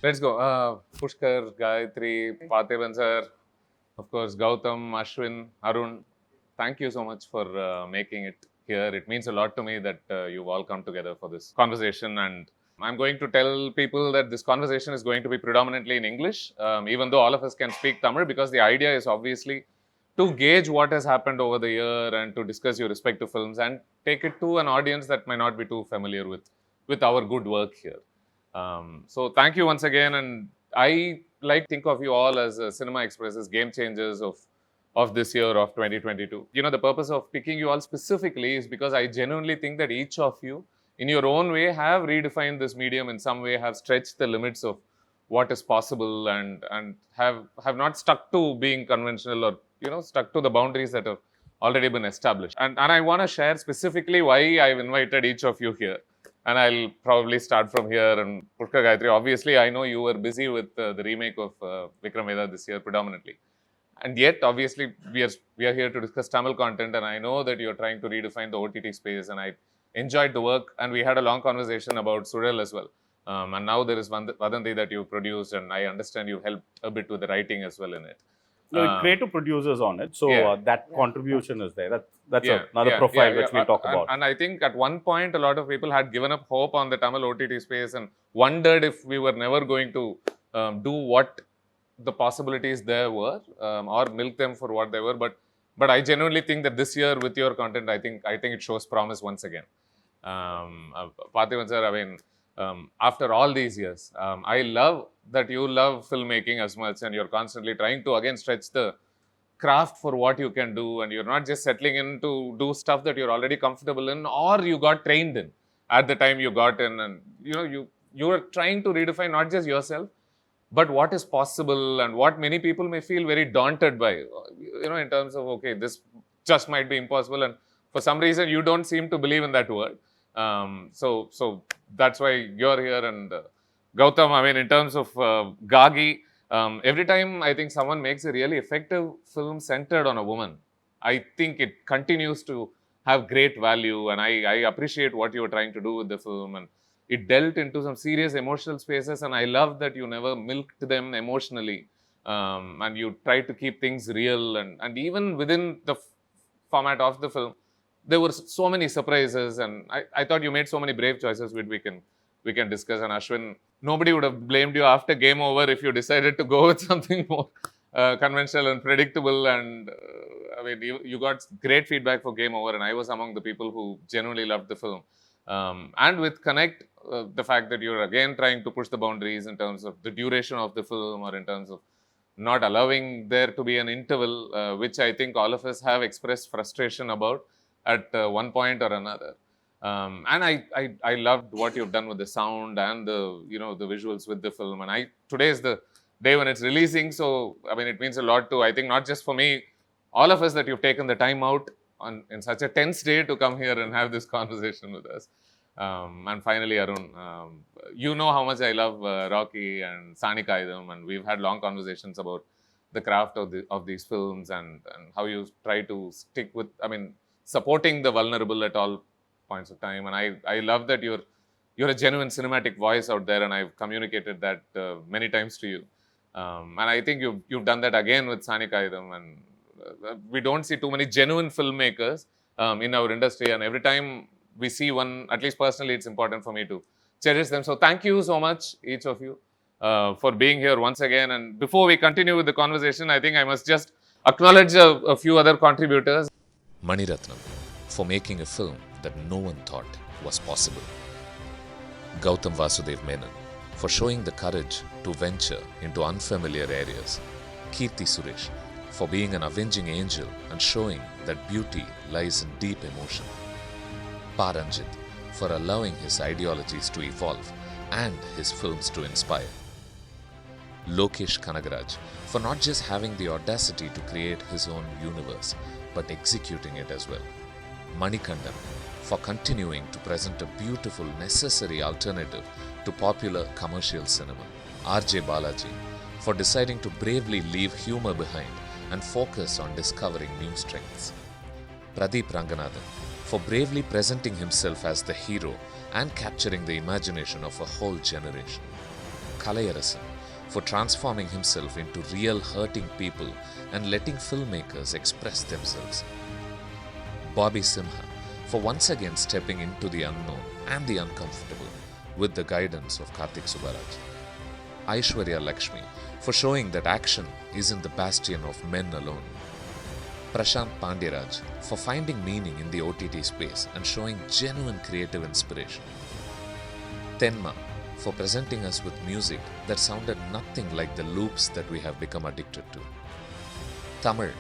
Let's go. Pushkar, Gayathri, Parthiban sir, of course, Gautham, Ashwin, Arun. Thank you so much for making it here. It means a lot to me that you've all come together for this conversation. And I'm going to tell people that this conversation is going to be predominantly in English, even though all of us can speak Tamil, because the idea is obviously to gauge what has happened over the year and to discuss your respective films and take it to an audience that might not be too familiar with our good work here. So thank you once again, and I like to think of you all as Cinema Express's game changers of this year of 2022. You know, the purpose of picking you all specifically is because I genuinely think that each of you, in your own way, have redefined this medium in some way, have stretched the limits of what is possible, and have not stuck to being conventional or stuck to the boundaries that have already been established. And I want to share specifically why I've invited each of you here. And I'll probably start from here. And Pushkar Gayathri, obviously, I know you were busy with the remake of Vikram Vedha this year predominantly. And yet, obviously, we are here to discuss Tamil content. And I know that you're trying to redefine the OTT space. And I enjoyed the work. And we had a long conversation about Suzhal as well. And now there is Vadhandhi that you produced. And I understand you helped a bit with the writing as well in it. Creative producers on it, so that contribution is there. That's another profile which we'll talk about. And I think at one point, a lot of people had given up hope on the Tamil OTT space and wondered if we were never going to do what the possibilities there were, or milk them for what they were. But I genuinely think that this year with your content, I think it shows promise once again. Parthiban sir, I mean, after all these years, I love that you love filmmaking as much, and you're constantly trying to again stretch the craft for what you can do, and you're not just settling in to do stuff that you're already comfortable in or you got trained in at the time you got in. And you are trying to redefine not just yourself, but what is possible and what many people may feel very daunted by, in terms of, okay, this just might be impossible, and for some reason you don't seem to believe in that word. So that's why you're here. And Gautham, I mean, in terms of Gargi, every time I think someone makes a really effective film centered on a woman, I think it continues to have great value, and I appreciate what you were trying to do with the film, and it dealt into some serious emotional spaces, and I love that you never milked them emotionally, and you tried to keep things real, and even within the format of the film, there were so many surprises, and I thought you made so many brave choices which we can discuss. And Ashwin, nobody would have blamed you after Game Over if you decided to go with something more conventional and predictable. And I mean, you got great feedback for Game Over, and I was among the people who genuinely loved the film. And with Connect, the fact that you're again trying to push the boundaries in terms of the duration of the film, or in terms of not allowing there to be an interval, which I think all of us have expressed frustration about at one point or another. And I loved what you've done with the sound and the the visuals with the film. And today is the day when it's releasing, so I mean, it means a lot to, I think, not just for me, all of us, that you've taken the time out in such a tense day to come here and have this conversation with us. And finally, Arun, you know how much I love Rocky and Saani Kaayidham, and we've had long conversations about the craft of these films, and how you try to stick with, I mean, supporting the vulnerable at all points of time. And I love that you're a genuine cinematic voice out there, and I've communicated that many times to you. And I think you've done that again with Saani Kaayidham, and we don't see too many genuine filmmakers in our industry, and every time we see one, at least personally, it's important for me to cherish them. So thank you so much, each of you, for being here once again. And before we continue with the conversation, I think I must just acknowledge a few other contributors. Mani Ratnam, for making a film that no one thought was possible. Gautham Vasudev Menon, for showing the courage to venture into unfamiliar areas. Kirti Suresh, for being an avenging angel and showing that beauty lies in deep emotion. Paranjit, for allowing his ideologies to evolve and his films to inspire. Lokesh Kanagaraj, for not just having the audacity to create his own universe, but executing it as well. Manikandan, for continuing to present a beautiful, necessary alternative to popular commercial cinema. R.J. Balaji, for deciding to bravely leave humor behind and focus on discovering new strengths. Pradeep Ranganathan, for bravely presenting himself as the hero and capturing the imagination of a whole generation. Kalayarasan for transforming himself into real hurting people and letting filmmakers express themselves. Bobby Simha for once again stepping into the unknown and the uncomfortable with the guidance of Karthik Subbaraj. Aishwarya Lakshmi for showing that action isn't the bastion of men alone. Prashant Pandyraj for finding meaning in the OTT space and showing genuine creative inspiration. Tenma for presenting us with music that sounded nothing like the loops that we have become addicted to. Tamil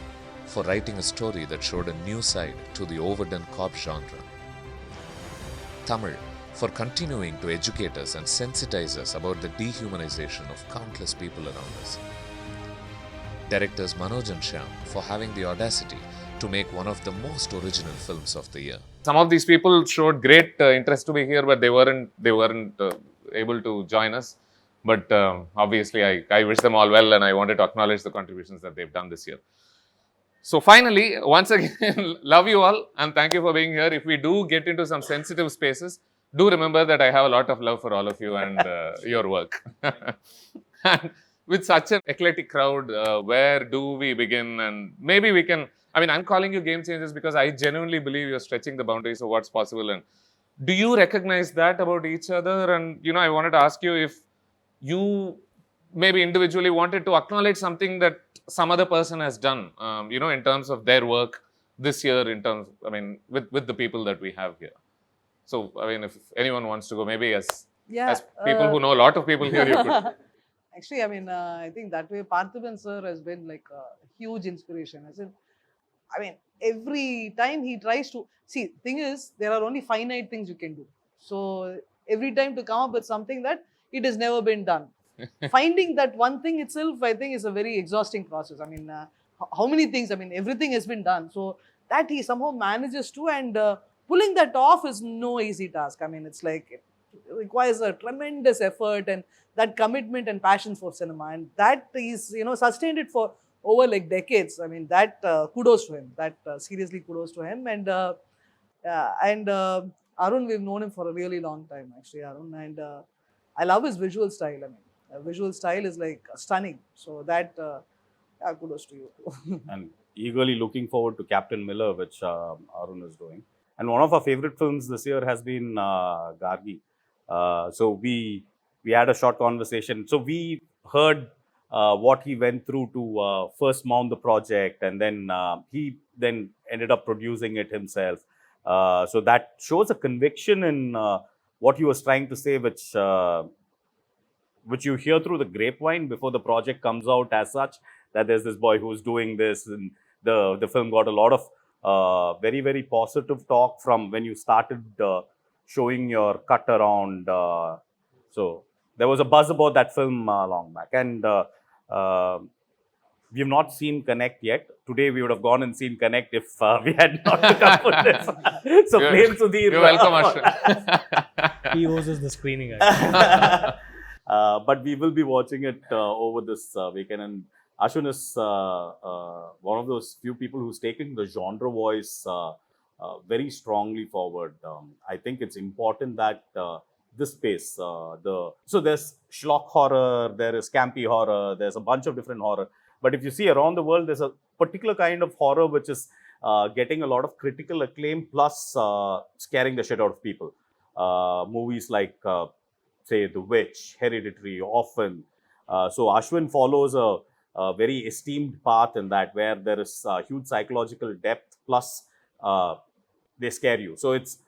for writing a story that showed a new side to the overdone cop genre. Tamil for continuing to educate us and sensitize us about the dehumanization of countless people around us. Directors Manoj and Shyam for having the audacity to make one of the most original films of the year. Some of these people showed great interest to be here, but they weren't able to join us. But obviously, I wish them all well, and I wanted to acknowledge the contributions that they've done this year. So finally, once again, love you all, and thank you for being here. If we do get into some sensitive spaces, do remember that I have a lot of love for all of you and your work. And with such an eclectic crowd, where do we begin? And maybe we can, I'm calling you game changers because I genuinely believe you're stretching the boundaries of what's possible. And do you recognize that about each other? And, I wanted to ask you if you maybe individually wanted to acknowledge something that some other person has done, in terms of their work this year, in terms, with the people that we have here. So, if anyone wants to go, maybe as people who know a lot of people here, you could. Actually, I think that way Parthiban sir has been like a huge inspiration. Every time he tries to, see, thing is, there are only finite things you can do. So, every time to come up with something that it has never been done. Finding that one thing itself, I think, is a very exhausting process. How many things, everything has been done. So, that he somehow manages to, and pulling that off is no easy task. It's like, it requires a tremendous effort and that commitment and passion for cinema. And that is, sustained it for over like decades. That kudos to him. That seriously kudos to him. And Arun, we've known him for a really long time, actually, Arun. And I love his visual style. Visual style is like stunning. So that, kudos to you. And eagerly looking forward to Captain Miller, which Arun is doing. And one of our favorite films this year has been Gargi. So we had a short conversation. So we heard what he went through to first mount the project, and then he then ended up producing it himself. So that shows a conviction in what he was trying to say, which you hear through the grapevine before the project comes out as such, that there's this boy who's doing this, and the film got a lot of very, very positive talk from when you started showing your cut around. So there was a buzz about that film long back. And we have not seen Connect yet. Today we would have gone and seen Connect if we had not come for this. So blame Sudhir. You're welcome, Ashwin. He owes us the screening. But we will be watching it over this weekend. And Ashwin is one of those few people who's taken the genre voice very strongly forward. I think it's important that this space, so there's schlock horror, there is campy horror, there's a bunch of different horror. But if you see around the world, there's a particular kind of horror which is getting a lot of critical acclaim, plus scaring the shit out of people. Movies like, say, The Witch, Hereditary, Orphan. So Ashwin follows a very esteemed path in that, where there is huge psychological depth, plus they scare you. So it's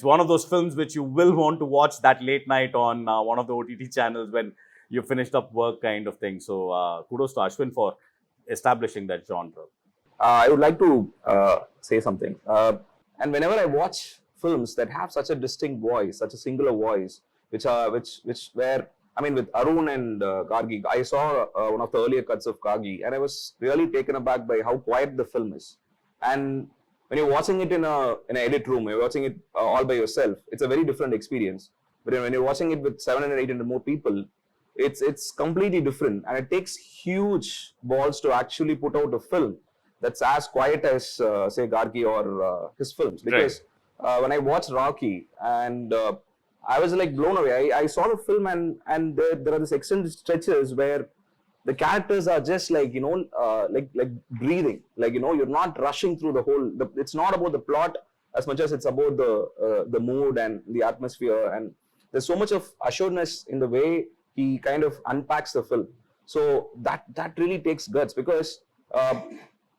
one of those films which you will want to watch that late night on one of the OTT channels when you finished up work, kind of thing. So kudos to Ashwin for establishing that genre. I would like to say something. And whenever I watch films that have such a distinct voice, such a singular voice, with Arun and Gargi, I saw one of the earlier cuts of Gargi, and I was really taken aback by how quiet the film is. And when you're watching it in an edit room, you're watching it all by yourself, it's a very different experience. But when you're watching it with 700, 800 more people, it's completely different. And it takes huge balls to actually put out a film that's as quiet as, say, Gargi or his films. Because when I watched Rocky, and I was like blown away. I saw the film and there are these extended stretches where the characters are just like, like breathing. Like, you're not rushing through the whole, it's not about the plot as much as it's about the mood and the atmosphere. And there's so much of assuredness in the way he kind of unpacks the film. So that really takes guts, because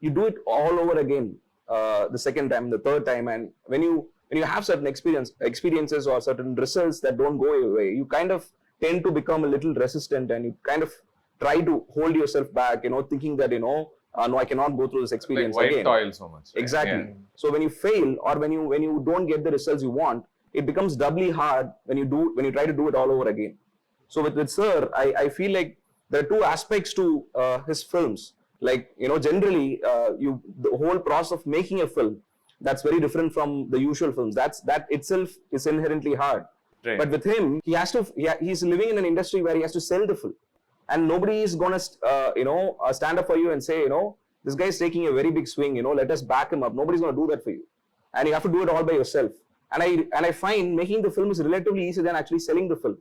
you do it all over again the second time, the third time. And when you have certain experiences or certain results that don't go your way, you kind of tend to become a little resistant, and you kind of try to hold yourself back, thinking that, no, I cannot go through this experience like white again. toil so much. Right? Exactly. Yeah. So when you fail, or when you don't get the results you want, it becomes doubly hard when you try to do it all over again. So with Sir, I feel like there are two aspects to his films. Like, generally, the whole process of making a film, that's very different from the usual films. That itself is inherently hard. Right. But with him, he's living in an industry where he has to sell the film. And nobody is going to, stand up for you and say, this guy is taking a very big swing, let us back him up. Nobody's going to do that for you. And you have to do it all by yourself. And I find making the film is relatively easier than actually selling the film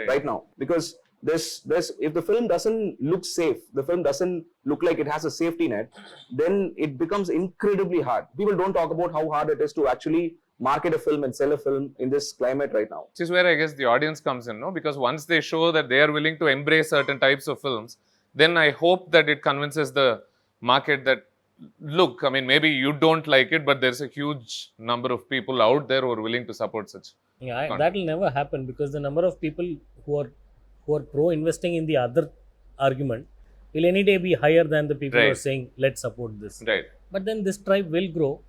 right now. Because if the film doesn't look safe, the film doesn't look like it has a safety net, then it becomes incredibly hard. People don't talk about how hard it is to actually market a film and sell a film in this climate right now. This is where I guess the audience comes in, no? Because once they show that they are willing to embrace certain types of films, then I hope that it convinces the market that, look, I mean, maybe you don't like it, but there's a huge number of people out there who are willing to support such. Yeah, that will never happen, because the number of people who are pro investing in the other argument will any day be higher than the people who are saying, let's support this. Right. But then this tribe will grow.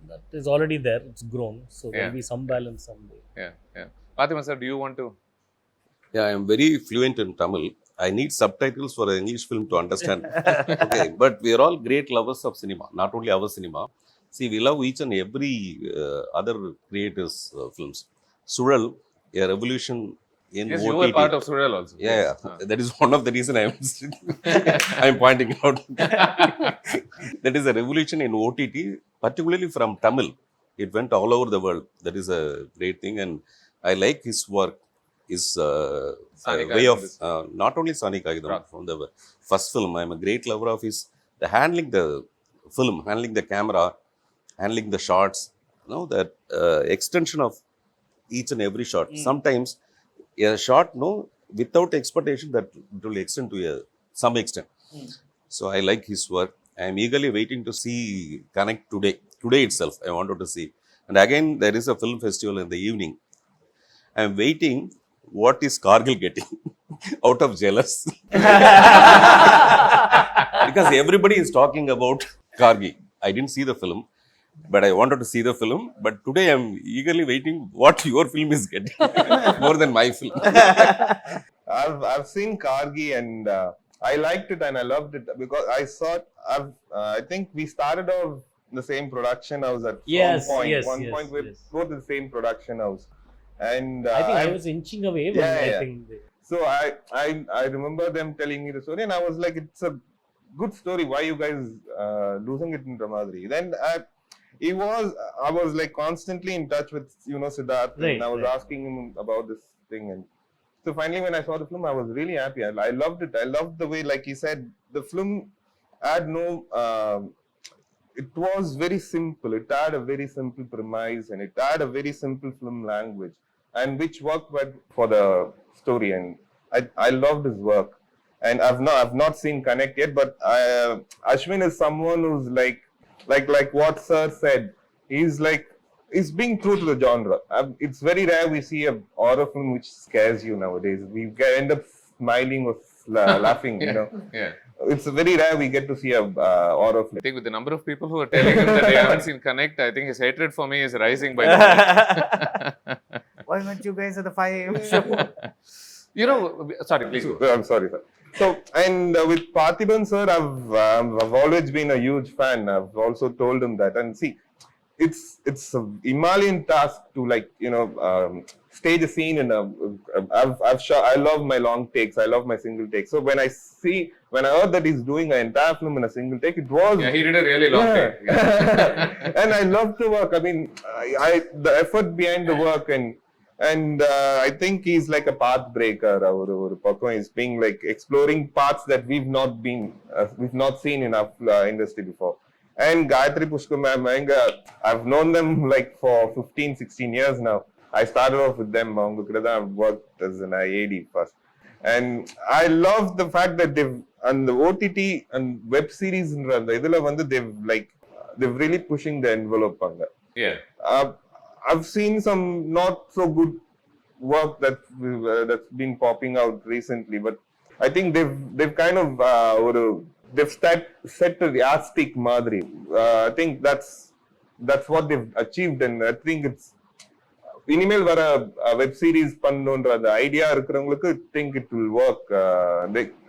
That is already there. It's grown. So there will be some balance someday. Yeah. Parthiban sir, do you want to? Yeah, I am very fluent in Tamil. I need subtitles for an English film to understand. Okay, but we are all great lovers of cinema, not only our cinema. See, we love each and every other creators' films. Suzhal, a revolution in Yes, OTT. you were part of Sudhir also. Yeah, that is one of the reason I am pointing out. That is a revolution in OTT, particularly from Tamil. It went all over the world. That is a great thing, and I like his work. His way of not only Saani Kaayidham from the first film. I am a great lover of his handling the film, handling the camera, handling the shots. That extension of each and every shot. Sometimes a shot, without expectation, that it will extend to some extent. So I like his work. I am eagerly waiting to see Connect today. Today itself, I wanted to see. And again, there is a film festival in the evening. I am waiting. What is Gargi getting out of jealous? Because everybody is talking about Gargi. I didn't see the film, but I wanted to see the film. But today I am eagerly waiting what your film is getting more than my film. I've seen Gargi and I liked it and I loved it because I saw it. I think we started off in the same production house at one point. We're both in the same production house. And I think I was inching away. But I think so I remember them telling me the story, and I was like, it's a good story. Why you guys losing it in Ramadri? Then I was like constantly in touch with Siddharth, and I was asking him about this thing, and so finally when I saw the film, I was really happy. I loved it. I loved the way, like he said, the film had no. It was very simple. It had a very simple premise, and it had a very simple film language, and which worked well for the story. And I loved his work. And I've not seen Connect yet, but Ashwin is someone who's like what Sir said. He's being true to the genre. It's very rare we see a horror film which scares you nowadays. We end up smiling or laughing. Yeah. It's very rare we get to see a horror film. I think with the number of people who are telling him that they haven't seen Connect, I think his hatred for me is rising by the minute. Why weren't you guys at the 5 a.m. show? Sorry, please go. I'm sorry, sir. So, and with Parthiban, sir, I've always been a huge fan. I've also told him that. And see, it's a Himalayan task to stage a scene in I love my long takes. I love my single takes. So when I heard that he's doing an entire film in a single take, it was... Yeah, he did a really long take. Yeah. And I love the work. I mean, the effort behind the work and And I think he's like a path breaker. Our Pakwan is being like exploring paths that we've not seen in our industry before. And Gayathri, Pushkar ma'am, I've known them like for 15, 16 years now. I started off with them. I've worked as an IAD first. And I love the fact that on the OTT and web series, they've really pushing the envelope on that. Yeah. I've seen some not so good work that's been popping out recently, but I think they've kind of they've set a yardstick madri. I think that's what they've achieved, and I think it's இனிமேல் வர web series பண்ணணும்ன்ற அந்த idea இருக்கிறவங்களுக்கு think it will work.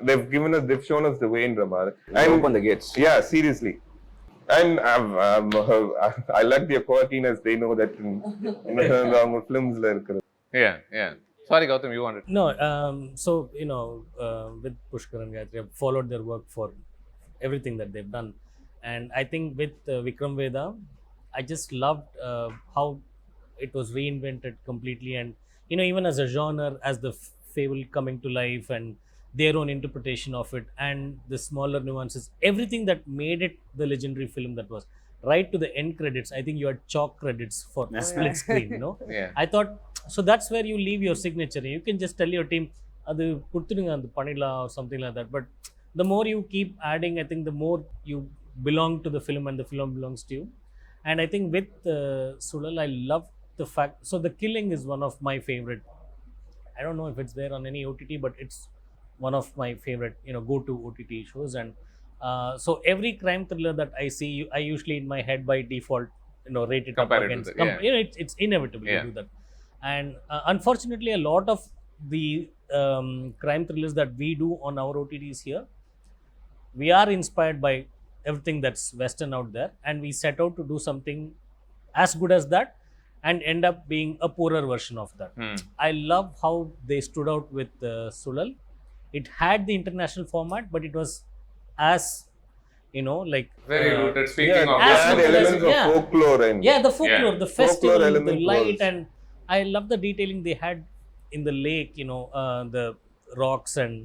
They've shown us the way ன்ற மாதிரி. And open the gates. Yeah, seriously. And I like their quirkiness. They know that in films la irukkuradhu. Yeah. Sorry, Gautam, you wanted. No, so with Pushkar and Gayathri, I've followed their work for everything that they've done, and I think with Vikram Vedha, I just loved how it was reinvented completely, and even as a genre, as the fable coming to life and their own interpretation of it, and the smaller nuances, everything that made it the legendary film that was. Right to the end credits, I think you had chalk credits for split screen, Yeah. I thought, so that's where you leave your signature. You can just tell your team, adu kudthirunga and panila or something like that. But the more you keep adding, I think the more you belong to the film and the film belongs to you. And I think with Suzhal, I love the fact, so The Killing is one of my favorite. I don't know if it's there on any OTT, but it's one of my favorite, go-to OTT shows. And so every crime thriller that I see, I usually in my head by default, rate it Compare up it against. with it, It's inevitable to do that. And unfortunately, a lot of the crime thrillers that we do on our OTTs here, we are inspired by everything that's Western out there, and we set out to do something as good as that, and end up being a poorer version of that. I love how they stood out with Suzhal. It had the international format, but it was as like Very rooted. Speaking of as Yeah, the rooted as- elements of folklore and the folklore, the festival, the element light, was- and I love the detailing they had in the lake. The rocks and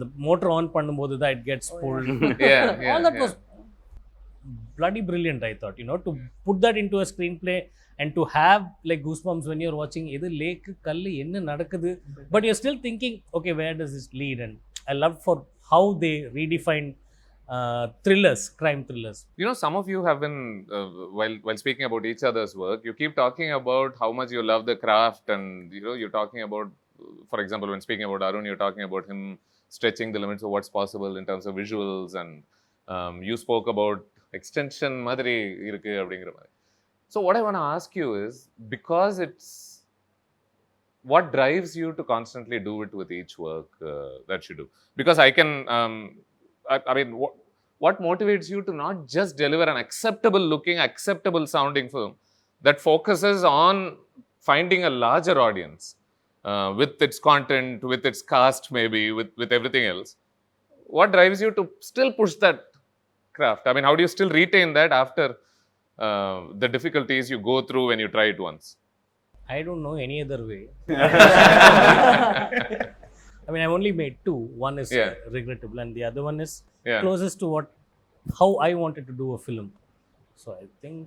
the motor on பண்ணும்போது that it gets pulled. Yeah. All that was bloody brilliant, I thought. To put that into a screenplay and to have like goosebumps when you're watching idu lake kallu enna nadakudhu, but you're still thinking, okay, where does this lead? And I love for how they redefined thrillers, crime thrillers. Some of you have been, while speaking about each other's work, you keep talking about how much you love the craft, and you're talking about, for example, when speaking about Arun, you're talking about him stretching the limits of what's possible in terms of visuals, and you spoke about extension madri irukku அப்படிங்கிற மாதிரி. So what I want to ask you is, because it's what drives you to constantly do it with each work that you do? Because I can, I mean, what motivates you to not just deliver an acceptable looking, acceptable sounding film that focuses on finding a larger audience with its content, with its cast, maybe with everything else? What drives you to still push that craft? I mean, how do you still retain that after the difficulties you go through when you try it once? I don't know any other way. I mean, I've only made two. One is regrettable, and the other one is closest to how I wanted to do a film. So I think,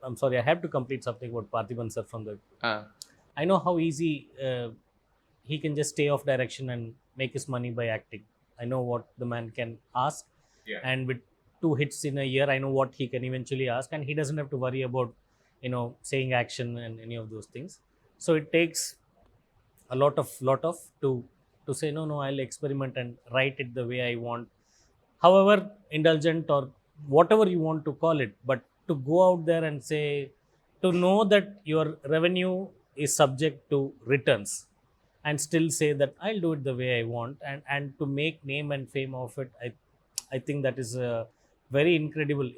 I'm sorry, I have to complete something about Parthiban sir from the. I know how easy he can just stay off direction and make his money by acting. I know what the man can ask, and with 2 hits in a year, I know what he can eventually ask, and he doesn't have to worry about saying action and any of those things. So it takes a lot of to say no, I'll experiment and write it the way I want, however indulgent or whatever you want to call it. But to go out there and say, to know that your revenue is subject to returns, and still say that I'll do it the way I want, and to make name and fame of it, I think that is very incredible.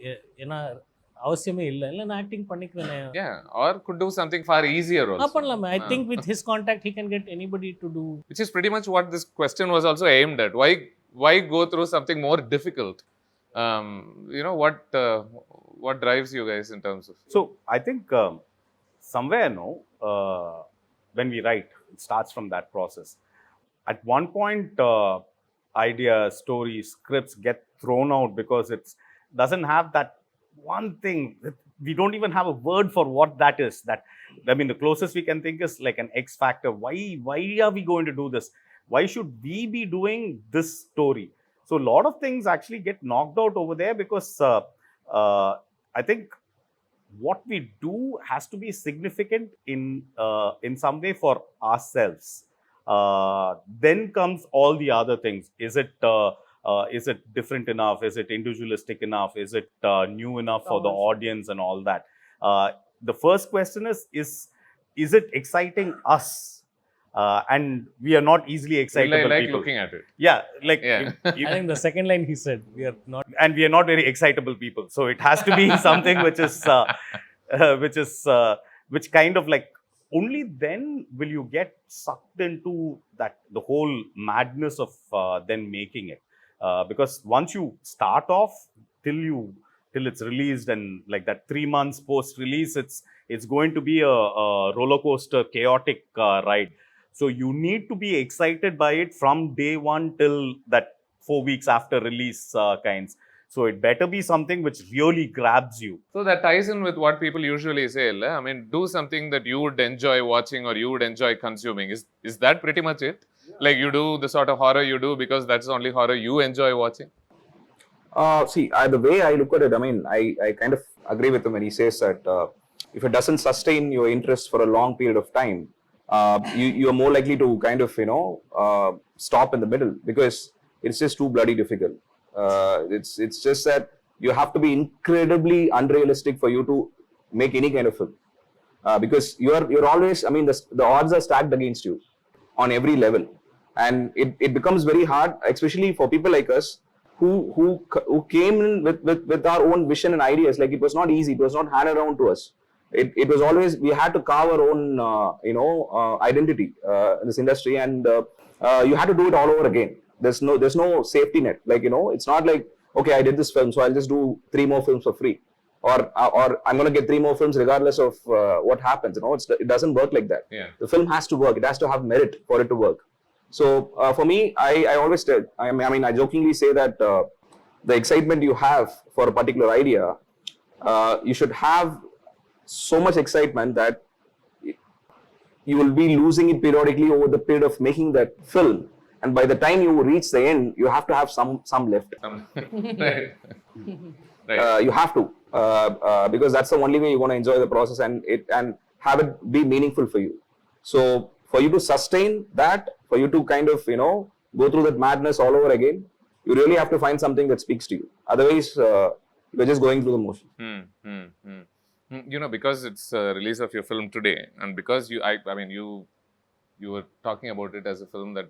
அவசியமே இல்லை நான் acting பண்ணிக்கிறேன், or could do something far easier also. பண்ணலாமே. I think with his contact he can get anybody to do, which is pretty much what this question was also aimed at. Why go through something more difficult? What drives you guys in terms of? So I think somewhere when we write. It starts from that process. At one point, ideas, stories, scripts get thrown out because it doesn't have that one thing. We don't even have a word for what that is. That, I mean, the closest we can think is like an X factor. Why are we going to do this? Why should we be doing this story? So a lot of things actually get knocked out over there because I think what we do has to be significant in some way for ourselves. Then comes all the other things. Is it different enough? Is it individualistic enough? Is it new enough for the audience and all that? The first question is it exciting us? And we are not easily excitable I like people. looking at it. Yeah, like Yeah. I think the second line he said, we are not. and we are not very excitable people. So it has to be something which kind of like, only then will you get sucked into that, the whole madness of then making it. Because once you start off till it's released, and like that 3 months post release, it's going to be a roller coaster, chaotic ride. So you need to be excited by it from day one till that 4 weeks after release kinds. So it better be something which really grabs you. So that ties in with what people usually say. I mean, do something that you would enjoy watching or you would enjoy consuming. Is that pretty much it? Yeah. Like you do the sort of horror you do because that's the only horror you enjoy watching? See, the way I look at it, I mean, I kind of agree with him when he says that if it doesn't sustain your interest for a long period of time, you are more likely to kind of, stop in the middle because it's just too bloody difficult. It's just that you have to be incredibly unrealistic for you to make any kind of film. Because you're always, I mean, the odds are stacked against you on every level. And it becomes very hard, especially for people like us who came in with our own vision and ideas. Like, it was not easy. It was not handed down to us. It was always, we had to carve our own, identity in this industry, and you had to do it all over again. There's no safety net. Like, it's not like, okay, I did this film, so I'll just do 3 more films for free, or I'm going to get 3 more films regardless of what happens. It doesn't work like that. Yeah. The film has to work. It has to have merit for it to work. So for me, I always tell, I mean, I jokingly say that the excitement you have for a particular idea, you should have so much excitement that you will be losing it periodically over the period of making that film. And by the time you reach the end, you have to have some left. Right. Right. You have to, because that's the only way you're going to enjoy the process and have it be meaningful for you. So for you to sustain that, for you to kind of, go through that madness all over again, you really have to find something that speaks to you. Otherwise, you're just going through the motion. Because it's a release of your film today, and because you were talking about it as a film that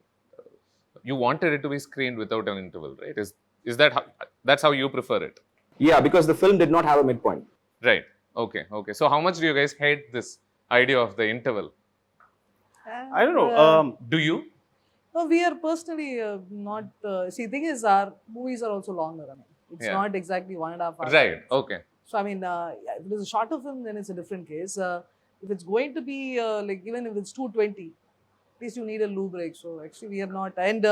you wanted it to be screened without an interval, right? Is that's how you prefer it? Yeah, because the film did not have a midpoint. Right. Okay. So how much do you guys hate this idea of the interval? I don't know. Do you? No, we are personally not. See, the thing is, our movies are also longer. I mean, it's not exactly 1.5 hours. Right. Okay. So, I mean, if it is a shorter film, then it's a different case. If it's going to be even if it's 220, at least you need a loo break. So, actually, we are not. And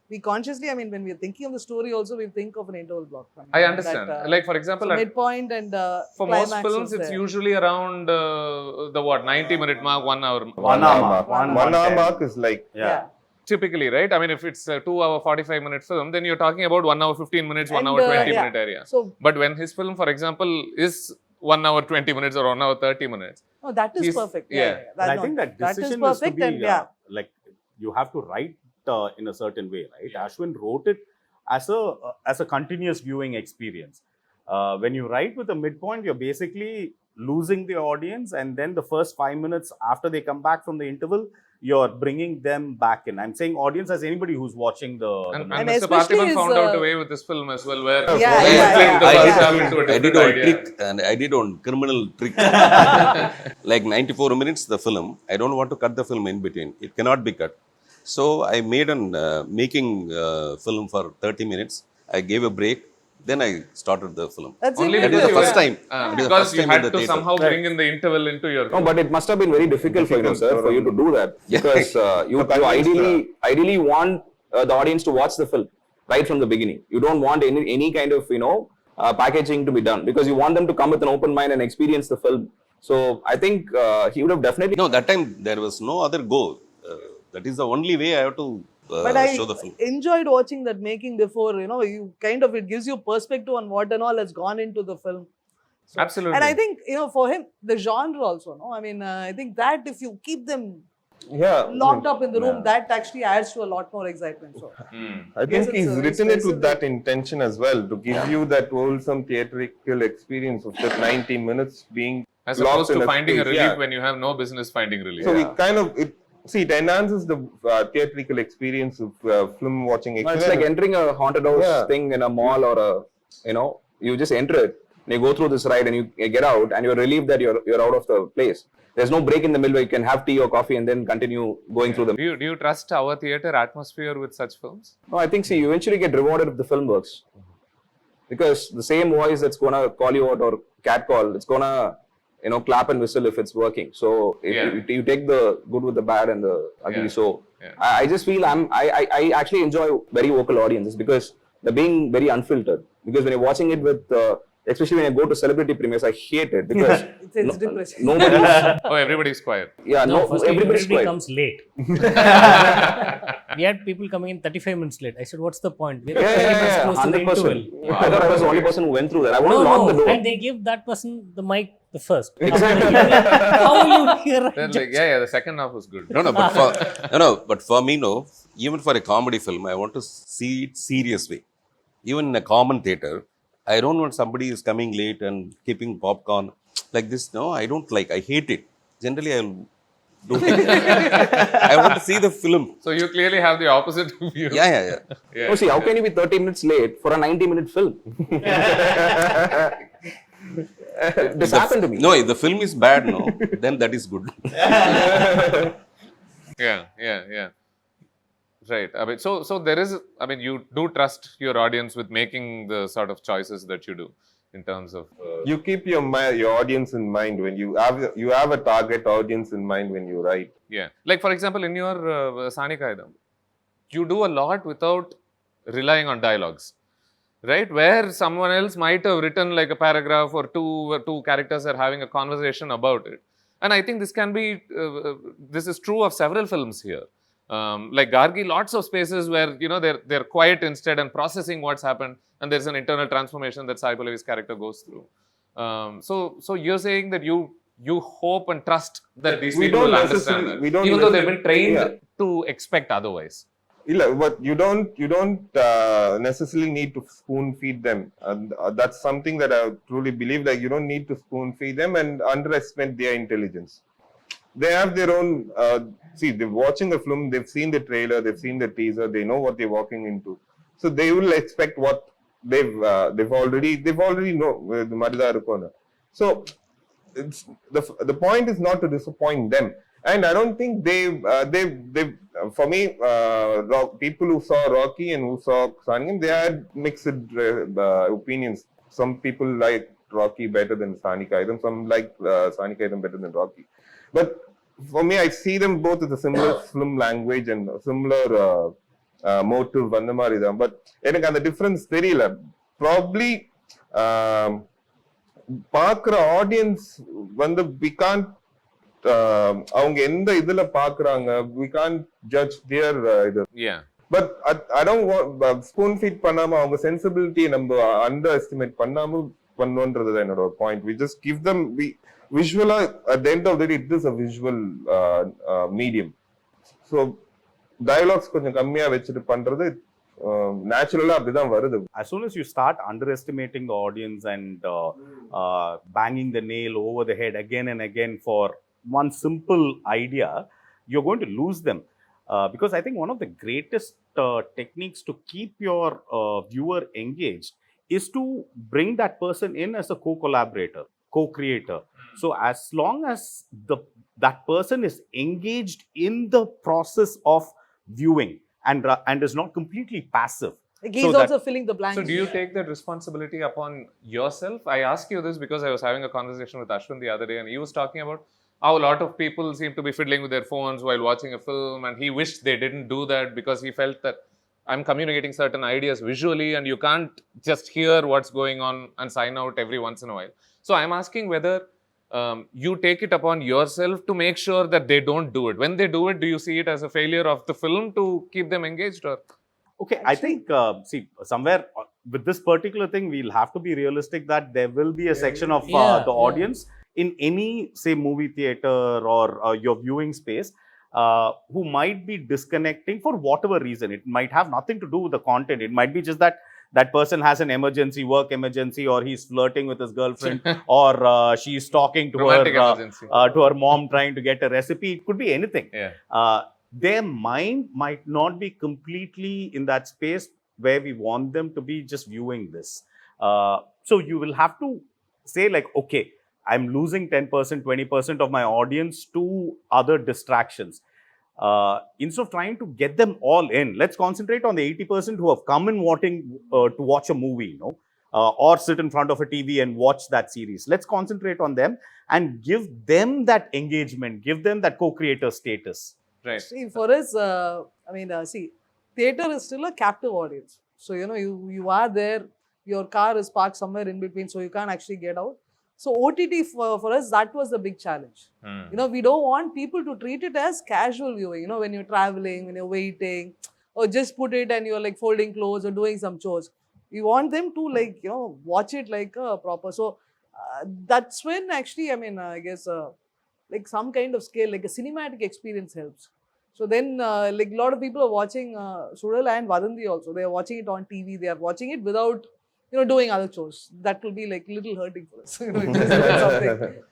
we consciously, I mean, when we are thinking of the story, also we think of an interval block. I understand. Like, for example, so midpoint and for most films, it's usually around the 90-minute mark, 1 hour. 1 hour mark. 1 hour mark is like Typically, right? I mean, if it's a 2 hour 45-minute film, then you're talking about 1 hour 15 minutes, 1 hour 20-minute area. So, but when his film, for example, is 1 hour 20 minutes or 1 hour 30 minutes. Oh, that is perfect. I think that decision is to be like, you have to write in a certain way, right? Ashwin wrote it as a continuous viewing experience. When you write with a midpoint, you're basically losing the audience, and then the first 5 minutes after they come back from the interval, you're bringing them back in. I'm saying audience as anybody who's watching the and Mr. Parthiban found out a way with this film as well, where I did one trick, and I did one criminal trick. Like 94 minutes the film, I don't want to cut the film in between. It cannot be cut. So I made an making film for 30 minutes. I gave a break, Then I started the film. That's Only That is because the you first were- time. It is the because first you time in had the to theatre. somehow bring in the interval into your No, but it must have been very difficult for you, Difficult sir, for you to for do that because you ideally want the audience to watch the film right from the beginning. You don't want any kind of packaging to be done because you want them to come with an open mind and experience the film. So I think he would have definitely. No, that time there was no other go. That is the only way I have to But I show the film. enjoyed watching that making before, you kind of, it gives you perspective on what and all has gone into the film. So, Absolutely. And I think, for him, the genre also, no? I mean, I think that if you keep them locked up in the room, that actually adds to a lot more excitement. So, I think it's he's a very written it with specific- that intention as well, to give you that wholesome theatrical experience of that 90 minutes being As locked opposed in to a finding a space. relief Yeah. when you have no business finding relief. So it kind of, it enhances the theatrical experience of film watching No, experience. it's like entering a haunted house Yeah. thing in a mall or you just enter it and you go through this ride and you get out and you're relieved that you're out of the place. There's no break in the middle where you can have tea or coffee and then continue going through them. Do you trust our theatre atmosphere with such films? No, I think you eventually get rewarded if the film works. Because the same voice that's gonna call you out or catcall, it's gonna clap and whistle if it's working. So you take the good with the bad and the ugly. Yeah. So Yeah. I just feel I actually enjoy very vocal audiences because they're being very unfiltered. Because when you're watching it with especially when you go to celebrity premieres, I hate it because it's depressing. nobody's Oh, everybody's quiet. everybody's everybody quiet. comes late. We had people coming in 35 minutes late. I said, what's the point? We're 30 minutes close to the 100%. interval. I thought I was the only person who went through that. I want to lock the door. And they give that person the mic the first. Exactly. How will you hear a They're like, the second half was good. But for me, even for a comedy film, I want to see it serious way. Even in a common theatre, I don't want somebody is coming late and keeping popcorn like this. No, I don't like. I hate it. Generally, I'll do it. I want to see the film. So you clearly have the opposite view. Yeah. Oh, see, how can you be 30 minutes late for a 90-minute film? This happened to me. No, if the film is bad, then that is good. Yeah. Right. I mean, so there is. I mean, you do trust your audience with making the sort of choices that you do in terms of. You keep your audience in mind when you have a target audience in mind when you write. Yeah. Like for example, in your Saani Kaayidham, you do a lot without relying on dialogues, right? Where someone else might have written like a paragraph or two characters are having a conversation about it, and I think this can be. This is true of several films here. Like Gargi, lots of spaces where they're quiet instead and processing what's happened, and there's an internal transformation that Sai Pallavi's character goes through. So you're saying that you hope and trust that these people will understand that, even though they've been trained to expect otherwise. But you don't necessarily need to spoon feed them, and that's something that I truly believe. Like you don't need to spoon feed them and underestimate their intelligence. They have their own. They're watching a film. They've seen the trailer. They've seen the teaser. They know what they're walking into. So they will expect what they've already know. So it's the point is not to disappoint them. And I don't think they for me, people who saw Rocky and who saw Saani, they had mixed opinions. Some people like Rocky better than Saani Kaayidham. Some like Saani Kaayidham better than Rocky. But for me, I see them both with a similar film language and a similar motive. But எனக்கு அந்த difference தெரியல. Probably பார்க்குற audience we can't அவங்க எந்த இதுல பார்க்குறாங்க, we can't judge their இது. But I don't want spoon feed பண்ணாம அவங்க sensibility நம்ம underestimate பண்ணாம பண்ணுன்றது என்னோட point. We just give them visual. At the end of the day, it is a visual medium. So dialogues கொஞ்சம் கம்மியா வச்சுட்டு பண்றது naturally அப்படிதான் வருது. As soon as you start underestimating the audience and banging the nail over the head again and again for one simple idea, you're going to lose them. Because I think one of the greatest techniques to keep your viewer engaged is to bring that person in as a co-collaborator, co-creator. So as long as that person is engaged in the process of viewing and is not completely passive, Like he's So also filling the blanks. So do you take that responsibility upon yourself? I ask you this because I was having a conversation with Ashwin the other day, and he was talking about how a lot of people seem to be fiddling with their phones while watching a film, and he wished they didn't do that because he felt that I'm communicating certain ideas visually and you can't just hear what's going on and sign out every once in a while. So I'm asking whether you take it upon yourself to make sure that they don't do it. When they do it, do you see it as a failure of the film to keep them engaged? Or Okay, I think, see, somewhere with this particular thing, we'll have to be realistic that there will be a section of the audience in any, say, movie theater or your viewing space who might be disconnecting for whatever reason. It might have nothing to do with the content. It might be just that that person has an emergency, work emergency, or he's flirting with his girlfriend, or she's talking to her mom trying to get a recipe. It could be anything. Their mind might not be completely in that space where we want them to be just viewing this. So you will have to say like, okay, I'm losing 10%, 20% of my audience to other distractions. Instead of trying to get them all in, let's concentrate on the 80% who have come in wanting to watch a movie, or sit in front of a TV and watch that series. Let's concentrate on them and give them that engagement, give them that co-creator status. right. See, for us, see, theatre is still a captive audience. So, you are there, your car is parked somewhere in between, so you can't actually get out. So, OTT for us, that was the big challenge. We don't want people to treat it as casual viewing, when you're traveling, when you're waiting, or just put it and you're like folding clothes or doing some chores. We want them to watch it like a proper. So, that's when actually, I guess, like some kind of scale, like a cinematic experience helps. So then, like a lot of people are watching Suzhal and Vadhandhi also. They are watching it on TV. They are watching it without, doing other chores. That will be like little hurting for us. Something.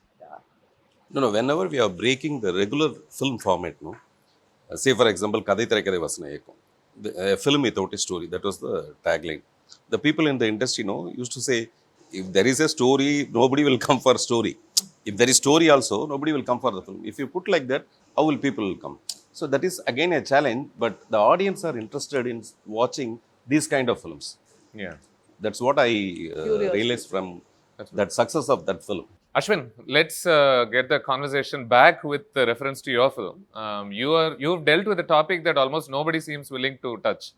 No, whenever we are breaking the regular film format, say for example, a film without a story, that was the tagline. The people in the industry, used to say, if there is a story, nobody will come for story. If there is story also, nobody will come for the film. If you put like that, how will people come? So that is again a challenge, but the audience are interested in watching these kind of films. Yeah. That's what I realized from that success of that film. Ashwin, let's get the conversation back with the reference to your film. You've dealt with a topic that almost nobody seems willing to touch,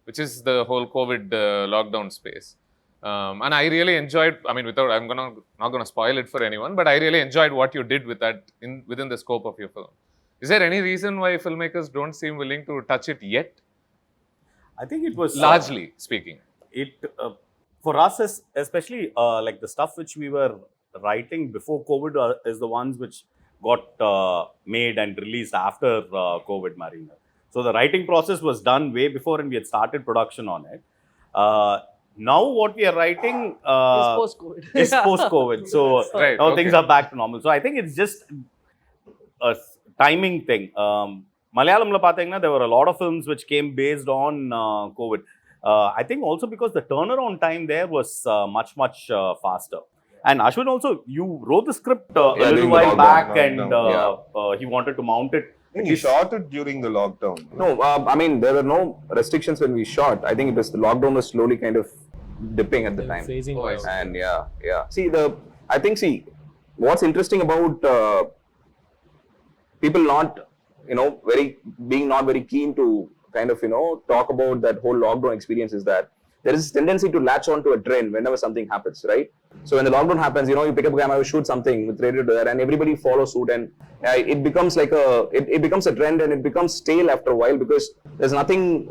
which is the whole COVID lockdown space. And I really enjoyed, I'm not gonna spoil it for anyone, but I really enjoyed what you did with that within the scope of your film. Is there any reason why filmmakers don't seem willing to touch it yet? I think it was largely speaking. For us, especially like the stuff which we were writing before COVID is the ones which got made and released after COVID, Marina. So the writing process was done way before and we had started production on it. Now what we are writing is post-COVID. Is post-COVID. So now things are back to normal. So I think it's just a timing thing. Malayalamla pathina, there were a lot of films which came based on COVID. I think also because the turnaround time there was much faster. And Ashwin also, you wrote the script a little while back and he wanted to mount it. He shot it during the lockdown. No, there were no restrictions when we shot. I think it was the lockdown was slowly kind of dipping at the time. And See, what's interesting about people not very keen to kind of, talk about that whole lockdown experience is that there is a tendency to latch on to a trend whenever something happens, right? So when the lockdown happens, you pick up a camera, you shoot something with radio there, and everybody follows suit, and it becomes like it becomes a trend, and it becomes stale after a while because there's nothing.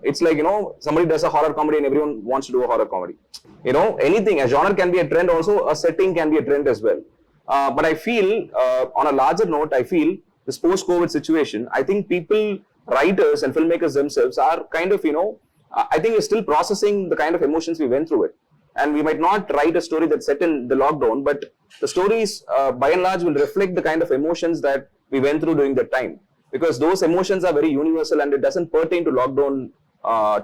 It's like somebody does a horror comedy, and everyone wants to do a horror comedy. Anything, a genre can be a trend. Also, a setting can be a trend as well. But I feel, on a larger note, I feel this post-COVID situation, I think people, writers and filmmakers themselves are kind of, I think we're still processing the kind of emotions we went through it. And we might not write a story that's set in the lockdown, but the stories, by and large, will reflect the kind of emotions that we went through during that time. Because those emotions are very universal and it doesn't pertain to lockdown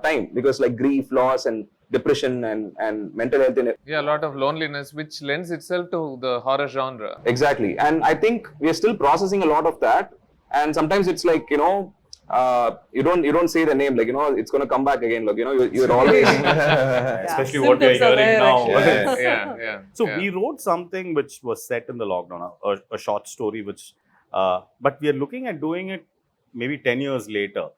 time. Because like grief, loss, and depression and mental health. A lot of loneliness, which lends itself to the horror genre. Exactly. And I think we are still processing a lot of that. And sometimes it's like, you don't say the name, like, it's going to come back again. Like, you're always. Especially what we are symptoms are hearing there, now. actually. So we wrote something which was set in the lockdown, a short story which, but we are looking at doing it maybe 10 years later.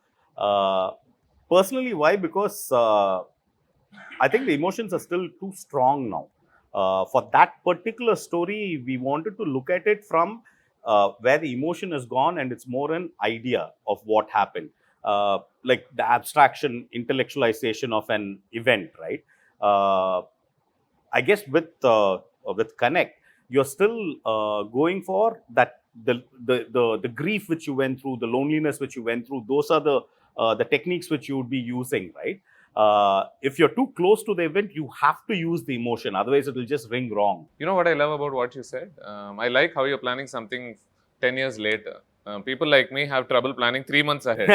Personally, why? Because I think the emotions are still too strong now. For that particular story, we wanted to look at it from where the emotion is gone and it's more an idea of what happened. Like the abstraction, intellectualization of an event, right? I guess with Connect, you're still going for that the grief which you went through, the loneliness which you went through. Those are the techniques which you would be using, right? If you're too close to the event, you have to use the emotion. Otherwise, it will just ring wrong. You know what I love about what you said? I like how you're planning something 10 years later. People like me have trouble planning 3 months ahead.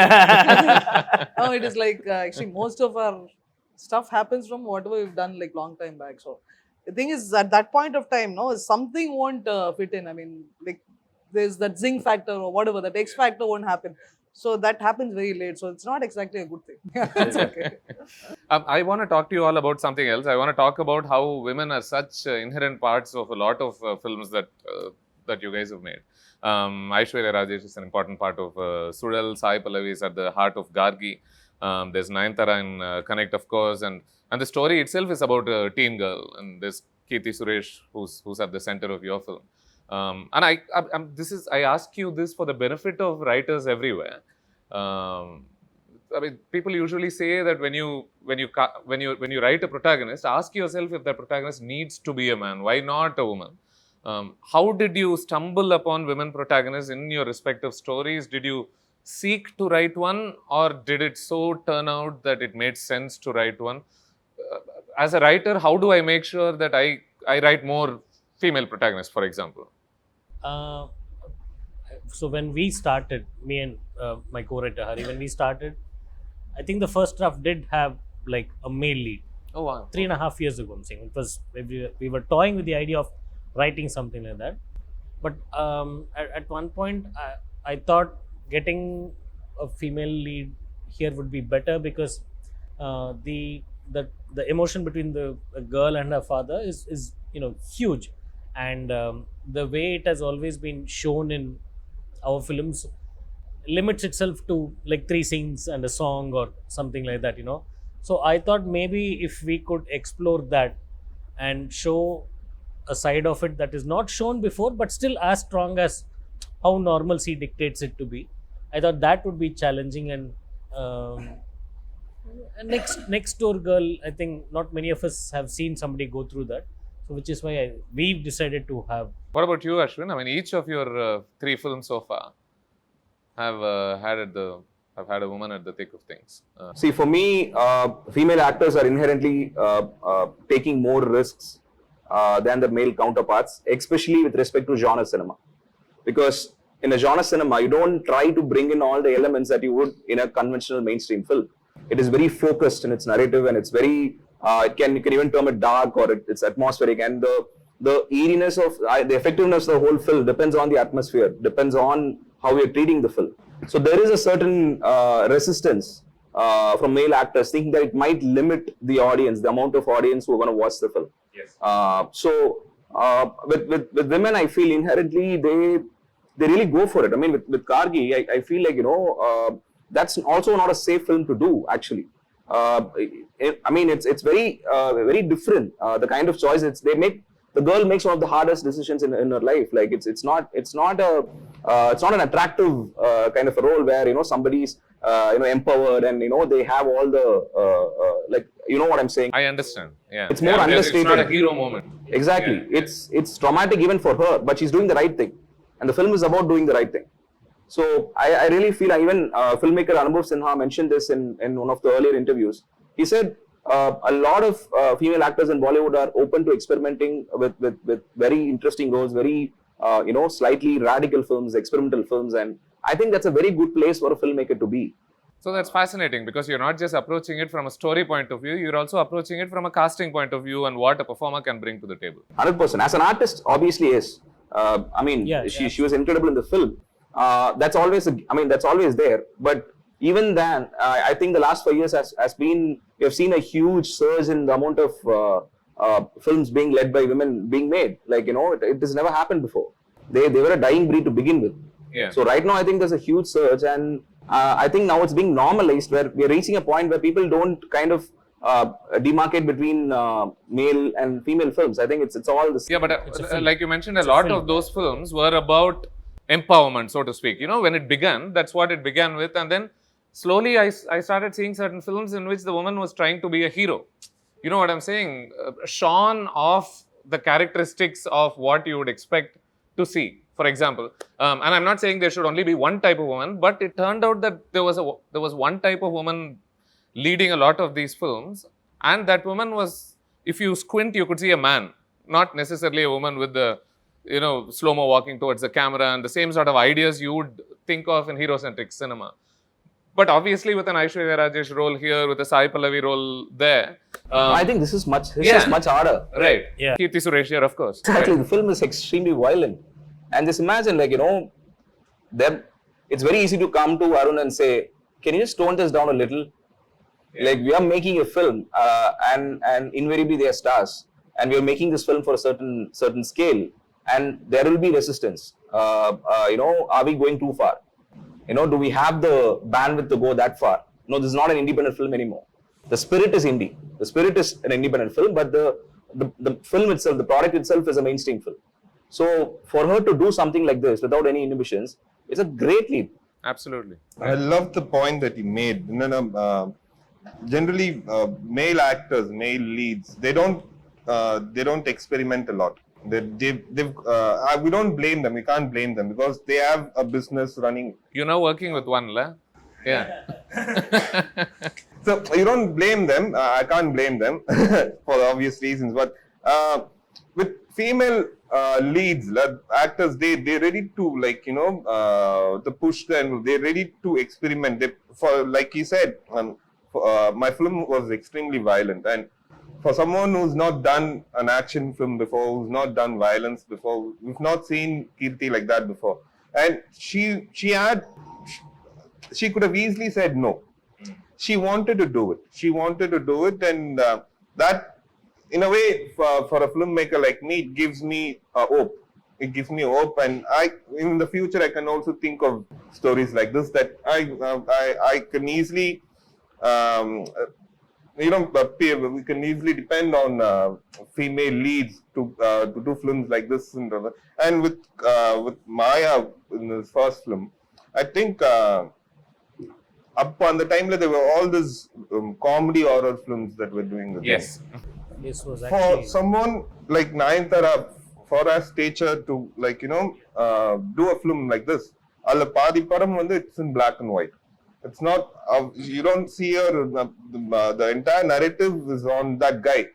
No, it is like actually most of our stuff happens from whatever we've done like long time back. So the thing is, at that point of time, something won't fit in. I mean, like there's that zing factor or whatever, that X factor won't happen. So that happens very late. So it's not exactly a good thing. It's okay. I want to talk to you all about something else. I want to talk about how women are such inherent parts of a lot of films that you guys have made. Aishwarya Rajesh is an important part of Suzhal. Sai Pallavi is at the heart of Gargi. There's Nayanthara in Connect, of course, and the story itself is about a teen girl. And there's Kirti Suresh, who's at the center of your film. And I ask you this for the benefit of writers everywhere. I mean, people usually say that when you write a protagonist, ask yourself if that protagonist needs to be a man. Why not a woman? How did you stumble upon women protagonists in your respective stories? Did you seek to write one, or did it so turn out that it made sense to write one? As a writer, how do I make sure that I write more female protagonists, for example? So when we started, me and my co-writer Hari, when we started, I think the first draft did have like a male lead. Oh wow! 3.5 years ago, I'm saying it was. We were toying with the idea of writing something like that, but at one point I thought getting a female lead here would be better, because the emotion between the girl and her father is huge, and the way it has always been shown in our films limits itself to like 3 scenes and a song or something like that, So I thought maybe if we could explore that and show a side of it that is not shown before, but still as strong as how normalcy dictates it to be, I thought that would be challenging. And next door girl, I think not many of us have seen somebody go through that. So which is why we've decided to have. What about you, Ashwin? I mean, each of your 3 films so far have had a woman at the thick of things. See, for me, female actors are inherently taking more risks than their male counterparts, especially with respect to genre cinema. Because in a genre cinema, you don't try to bring in all the elements that you would in a conventional mainstream film. It is very focused in its narrative, and it's very, you can even term it dark, or it's atmospheric, and the eeriness of, the effectiveness of the whole film depends on the atmosphere, depends on how we are treating the film. So there is a certain resistance from male actors thinking that it might limit the audience, the amount of audience who are going to watch the film. Yes. With women, I feel inherently they really go for it. I mean, with Gargi, I feel like, that's also not a safe film to do, actually. I mean, it's very very different. The kind of choice the girl makes one of the hardest decisions in her life. Like it's not an attractive kind of a role where somebody's empowered and they have all the like, what I'm saying. I understand. Yeah. It's more understated. It's not a hero moment. Exactly. Yeah. It's traumatic even for her, but she's doing the right thing, and the film is about doing the right thing. So I really feel, even filmmaker Anubhav Sinha mentioned this in one of the earlier interviews. He said a lot of female actors in Bollywood are open to experimenting with very interesting roles, very slightly radical films, experimental films, and I think that's a very good place for a filmmaker to be. So that's fascinating, because you're not just approaching it from a story point of view, you're also approaching it from a casting point of view and what a performer can bring to the table. 100%. As an artist, obviously, yes. She was incredible in the film. That's always there. But even then, I think the last 5 years has been, we have seen a huge surge in the amount of films being led by women being made. Like, it has never happened before. They were a dying breed to begin with. Yeah. So right now, I think there's a huge surge, and I think now it's being normalized, where we're reaching a point where people don't kind of demarcate between male and female films. I think it's all the same. Yeah, but like you mentioned, a lot of those films were about empowerment, so to speak. When it began, that's what it began with. And then slowly I started seeing certain films in which the woman was trying to be a hero. You know what I'm saying? Shorn off the characteristics of what you would expect to see. For example, and I'm not saying there should only be one type of woman, but it turned out that there was one type of woman leading a lot of these films, and that woman was, if you squint, you could see a man, not necessarily a woman with the, slow-mo walking towards the camera and the same sort of ideas you would think of in hero-centric cinema. But obviously, with an Aishwarya Rajesh role here, with a Sai Pallavi role there, I think this is much harder. Right. Yeah. Kirti Suresh here, of course. Exactly. Right. The film is extremely violent. And just imagine, it's very easy to come to Arun and say, can you just tone this down a little? Yeah. Like, we are making a film, and invariably they are stars, and we are making this film for a certain scale, and there will be resistance. Are we going too far? Do we have the bandwidth to go that far? No, this is not an independent film anymore. The spirit is indie. The spirit is an independent film, but the film itself, the product itself, is a mainstream film. So for her to do something like this without any inhibitions, it's a great leap. Absolutely. I love the point that he made. Generally, male actors, male leads, they don't experiment a lot. We don't blame them. We can't blame them because they have a business running. You're now working with one, la? Yeah. So you don't blame them. I can't blame them for obvious reasons. But with female leads, actors, they're ready to to push them. They're ready to experiment. Like he said, my film was extremely violent, and for someone who's not done an action film before, who's not done violence before, we've not seen Kirti like that before, and she could have easily said no. She wanted to do it. And that, in a way, for a filmmaker like me, it gives me hope. It gives me hope, and in the future, I can also think of stories like this that I can easily, we can easily depend on female leads to do films like this. And with Maya in this first film, I think up on the time there were all these comedy horror films that were doing this. Yes. This was For actually someone like Nayanthara, for her stature to do a film like this, alla paadi padam it's in black and white. It's not, you don't see her, the entire narrative is on that guy.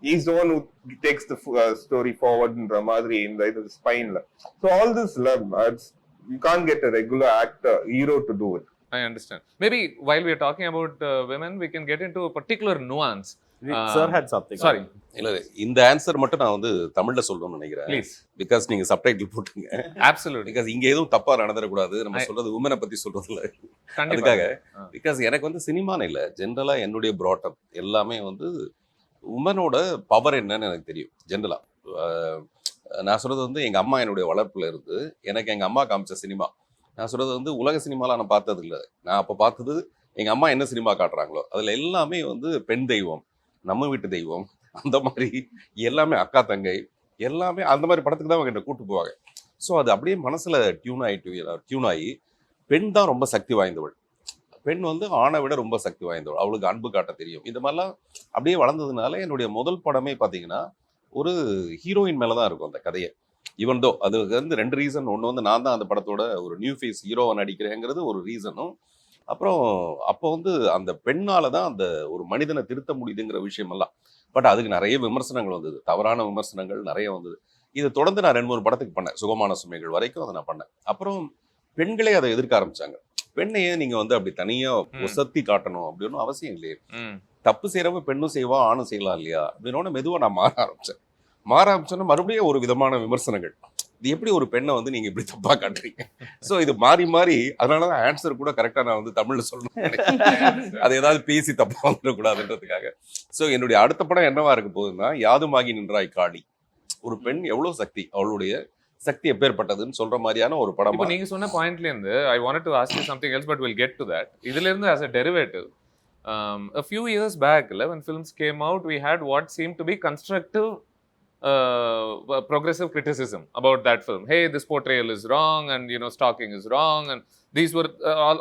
He's the one who takes the story forward in Ramadri, in the spine. So all this, you can't get a regular actor, hero to do it. I understand. Maybe while we are talking about women, we can get into a particular nuance. Sir had something. Sorry. இல்ல இந்த answer மட்டும் நான் வந்து தமிழ்ல சொல்லணும்னு நினைக்கிறேன். Please. Because நீங்க subtitle போட்டுங்க. Absolutely. பிகாஸ் இங்க எதுவும் தப்பா நடந்துடக்கூடாது. நம்ம சொல்றது உமனை பத்தி சொல்றதுல. அதுக்காக பிகாஸ் எனக்கு வந்து சினிமான்னு இல்லை, ஜென்ரலா என்னுடைய ப்ராட்டப் எல்லாமே வந்து உமனோட பவர் என்னன்னு எனக்கு தெரியும். ஜென்ரலா நான் சொல்றது வந்து எங்க அம்மா என்னுடைய வளர்ப்புல இருந்து எனக்கு எங்க அம்மா காமிச்ச சினிமா. நான் சொல்றது வந்து உலக சினிமாலாம் நான் பார்த்தது இல்லை. நான் அப்போ பார்த்தது எங்க அம்மா என்ன சினிமா காட்டுறாங்களோ அதுல எல்லாமே வந்து பெண் தெய்வம், நம்ம வீட்டு தெய்வம், அந்த மாதிரி எல்லாமே அக்கா தங்கை எல்லாமே அந்த மாதிரி படத்துக்கு தான் அவங்க என்ன கூட்டு போவாங்க. ஸோ அது அப்படியே மனசுல டியூன் ஆகி பெண் தான் ரொம்ப சக்தி வாய்ந்தவள், பெண் வந்து ஆணை விட ரொம்ப சக்தி வாய்ந்தவள், அவளுக்கு அன்பு காட்ட தெரியும். இந்த மாதிரிலாம் அப்படியே வளர்ந்ததுனால என்னுடைய முதல் படமே பார்த்தீங்கன்னா ஒரு ஹீரோயின் மேலே தான் இருக்கும் அந்த கதையை. ஈவன் தோ அதுக்கு வந்து 2 ரீசன். ஒன்று வந்து நான் தான் அந்த படத்தோட ஒரு நியூ ஃபேஸ் ஹீரோவை நடிக்கிறேங்கிறது ஒரு ரீசனும், அப்புறம் அப்போ வந்து அந்த பெண்ணால தான் அந்த ஒரு மனிதனை திருத்த முடியுதுங்கிற விஷயமெல்லாம். பட் அதுக்கு நிறைய விமர்சனங்கள் வந்தது, தவறான விமர்சனங்கள் நிறைய வந்தது. இதை தொடர்ந்து நான் 2-3 படத்துக்கு பண்ணேன், சுகமான சுமைகள் வரைக்கும் அதை நான் பண்ணேன். அப்புறம் பெண்களே அதை எதிர்க்க ஆரம்பிச்சாங்க. பெண்ணையே நீங்க வந்து அப்படி தனியா ஒசத்தி காட்டணும் அப்படின்னு அவசியம் இல்லையே, தப்பு செய்யறவங்க பெண்ணும் செய்வா ஆணும் செய்யலாம் இல்லையா அப்படின்னு மெதுவா நான் மாற ஆரம்பிச்சேன்னா மறுபடியும் ஒரு விதமான விமர்சனங்கள். இது எப்படி ஒரு பெண்ணை வந்து நீங்க இப்படி தப்பா காட்டுறீங்க? ஸோ இது மாறி மாறி, அதனாலதான் ஆன்சர் கூட கரெக்டா நான் வந்து தமிழ்ல சொல்லணும், அது ஏதாவது பேசி தப்பா வந்துடக்கூடாதுன்றதுக்காக. ஸோ என்னுடைய அடுத்த படம் என்னவா இருக்க போகுதுன்னா, யாதுமாகி நின்றாய் காளி. ஒரு பெண் எவ்வளவு சக்தி, அவளுடைய சக்தி எப்பேற்பட்டதுன்னு சொல்ற மாதிரியான ஒரு படம். இப்போ நீங்க சொன்ன பாயிண்ட்ல இருந்து I wanted to ask you something else, but we'll get to that. இதுல இருந்து as a derivative, a few years back, when films came out, we had what seemed to be constructive progressive criticism about that film. Hey, this portrayal is wrong, and stalking is wrong, and these were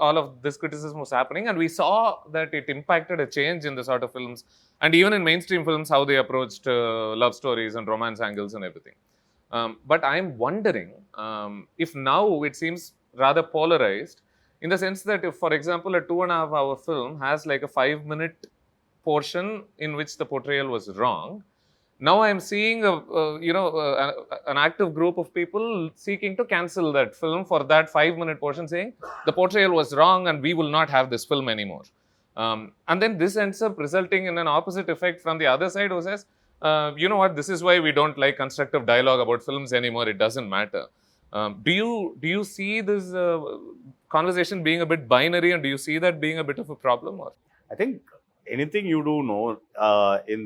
all of this criticism was happening, and we saw that it impacted a change in the sort of films, and even in mainstream films, how they approached love stories and romance angles and everything. But I'm wondering if now it seems rather polarized, in the sense that if, for example, a 2.5 hour film has like a 5-minute portion in which the portrayal was wrong, now I'm seeing an active group of people seeking to cancel that film for that 5-minute portion, saying the portrayal was wrong and we will not have this film anymore. And then this ends up resulting in an opposite effect from the other side, who says, you know what, this is why we don't like constructive dialogue about films anymore, it doesn't matter. Do you see this conversation being a bit binary, and do you see that being a bit of a problem? Or I think anything you do know in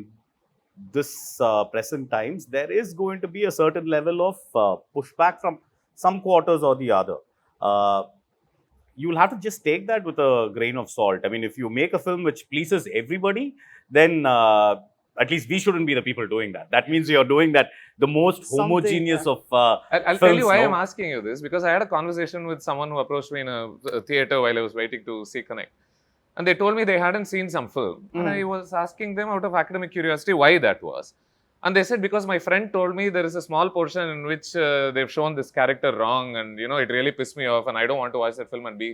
this present times, there is going to be a certain level of pushback from some quarters or the other. You'll have to just take that with a grain of salt. I mean, if you make a film which pleases everybody, then at least we shouldn't be the people doing that. That means you're doing that the most homogeneous of I'll tell you why I'm asking you this, because I had a conversation with someone who approached me in a theater while I was waiting to see Connect. And they told me they hadn't seen some film. And I was asking them out of academic curiosity why that was. And they said, because my friend told me there is a small portion in which they've shown this character wrong, and it really pissed me off, and I don't want to watch that film and be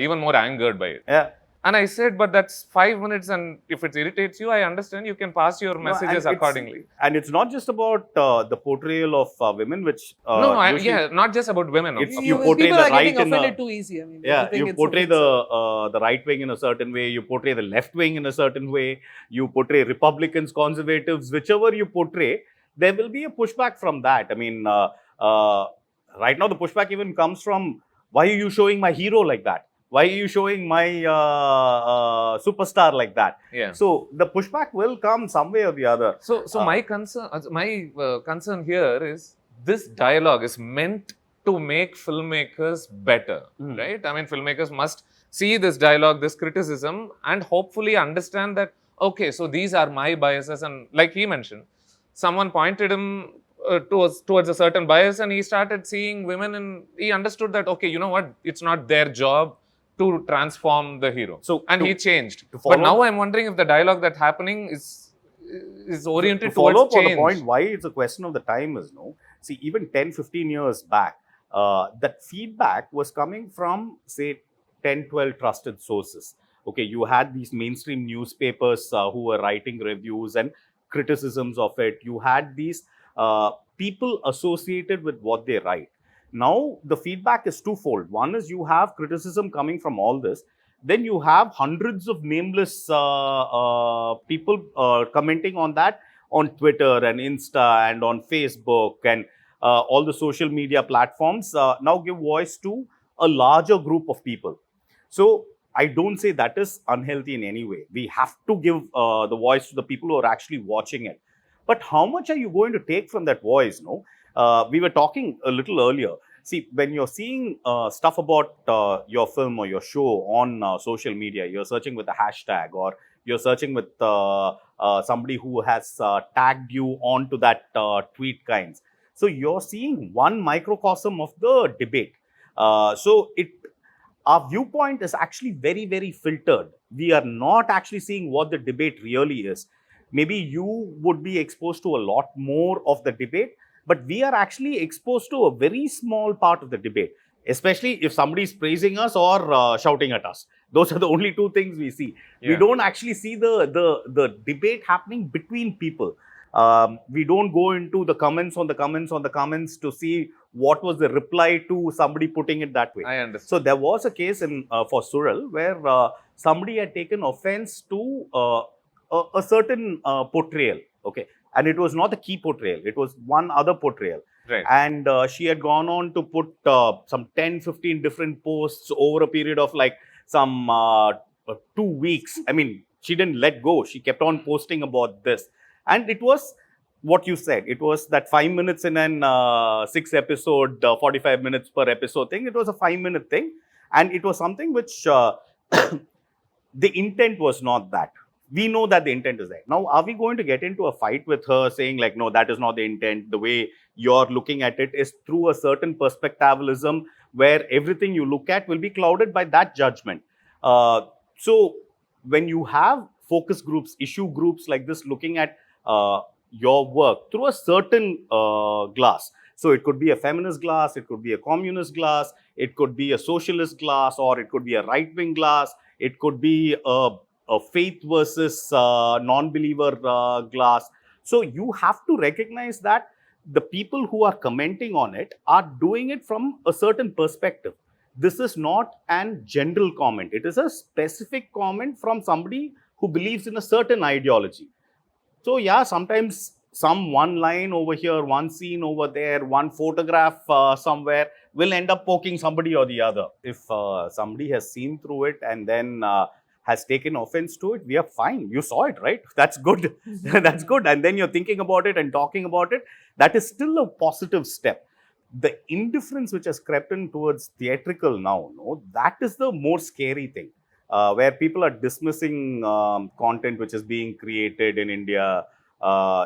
even more angered by it. Yeah. And I said, but that's 5 minutes, and if it irritates you, I understand, you can pass your messages accordingly. And it's not just about the portrayal of women, which not just about women. You portray people the are right getting in offended too easy. I mean, you portray the right wing in a certain way, you portray the left wing in a certain way, you portray Republicans, conservatives, whichever you portray, there will be a pushback from that. I mean, right now the pushback even comes from, why are you showing my hero like that? Why are you showing my superstar like that? Yeah. So the pushback will come some way or the other. So my concern here is, this dialogue is meant to make filmmakers better, right? I mean, filmmakers must see this dialogue, this criticism, and hopefully understand that, okay, so these are my biases. And like he mentioned, someone pointed him towards a certain bias, and he started seeing women, and he understood that, okay, you know what, it's not their job to transform the hero. And he changed. But now I'm wondering if the dialogue that's happening is oriented towards follow up change. On the point why it's a question of the time is, see, even 10-15 years back, that feedback was coming from, say, 10-12 trusted sources. Okay, you had these mainstream newspapers who were writing reviews and criticisms of it. You had these people associated with what they write. Now, the feedback is twofold. One is you have criticism coming from all this. Then you have hundreds of nameless people commenting on that on Twitter and Insta and on Facebook, and all the social media platforms now give voice to a larger group of people. So, I don't say that is unhealthy in any way. We have to give the voice to the people who are actually watching it. But how much are you going to take from that voice? We were talking a little earlier. See, when you're seeing stuff about your film or your show on social media, you're searching with a hashtag, or you're searching with somebody who has tagged you onto that tweet kinds. So you're seeing one microcosm of the debate. So our viewpoint is actually very, very filtered. We are not actually seeing what the debate really is. Maybe you would be exposed to a lot more of the debate, but we are actually exposed to a very small part of the debate, especially if somebody is praising us or shouting at us. Those are the only two things we see. Yeah. We don't actually see the debate happening between people. We don't go into the comments on the comments to see what was the reply to somebody putting it that way. I understand. So there was a case for Suzhal where somebody had taken offense to a certain portrayal. Okay. And it was not the key portrayal. It was one other portrayal. Right. And she had gone on to put some 10-15 different posts over a period of like some 2 weeks. I mean, she didn't let go. She kept on posting about this. And it was what you said. It was that 5 minutes in an 6 episode, 45 minutes per episode thing. It was a 5-minute thing. And it was something which the intent was not that. We know that the intent is there. Now, are we going to get into a fight with her saying like, no, that is not the intent. The way you're looking at it is through a certain perspectivalism where everything you look at will be clouded by that judgment. So when you have focus groups, issue groups like this looking at your work through a certain glass. So it could be a feminist glass, it could be a communist glass, it could be a socialist glass, or it could be a right-wing glass, it could be a faith versus non-believer glass. So you have to recognize that the people who are commenting on it are doing it from a certain perspective. This is not an general comment. It is a specific comment from somebody who believes in a certain ideology. So yeah, sometimes some one line over here, one scene over there, one photograph somewhere will end up poking somebody or the other. If somebody has seen through it and then has taken offense to it, we are fine. You saw it, right? That's good. That's good. And then you're thinking about it and talking about it. That is still a positive step. The indifference which has crept in towards theatrical now, no, that is the more scary thing. Where people are dismissing content which is being created in India,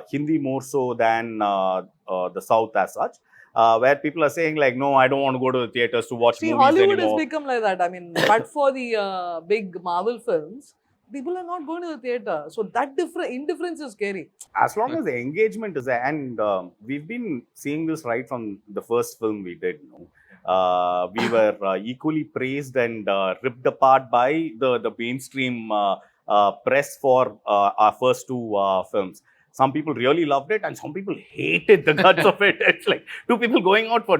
Hindi more so than the South as such. Where people are saying like, no, I don't want to go to the theaters to watch movies Hollywood anymore. has become like that. I mean, but for the big Marvel films, people are not going to the theater. So that indifference is scary. As long as the engagement is there, and we've been seeing this right from the first film we did. You know, we were equally praised and ripped apart by the mainstream press for our first two films. Some people really loved it and some people hated the guts of it. It's like two people going out for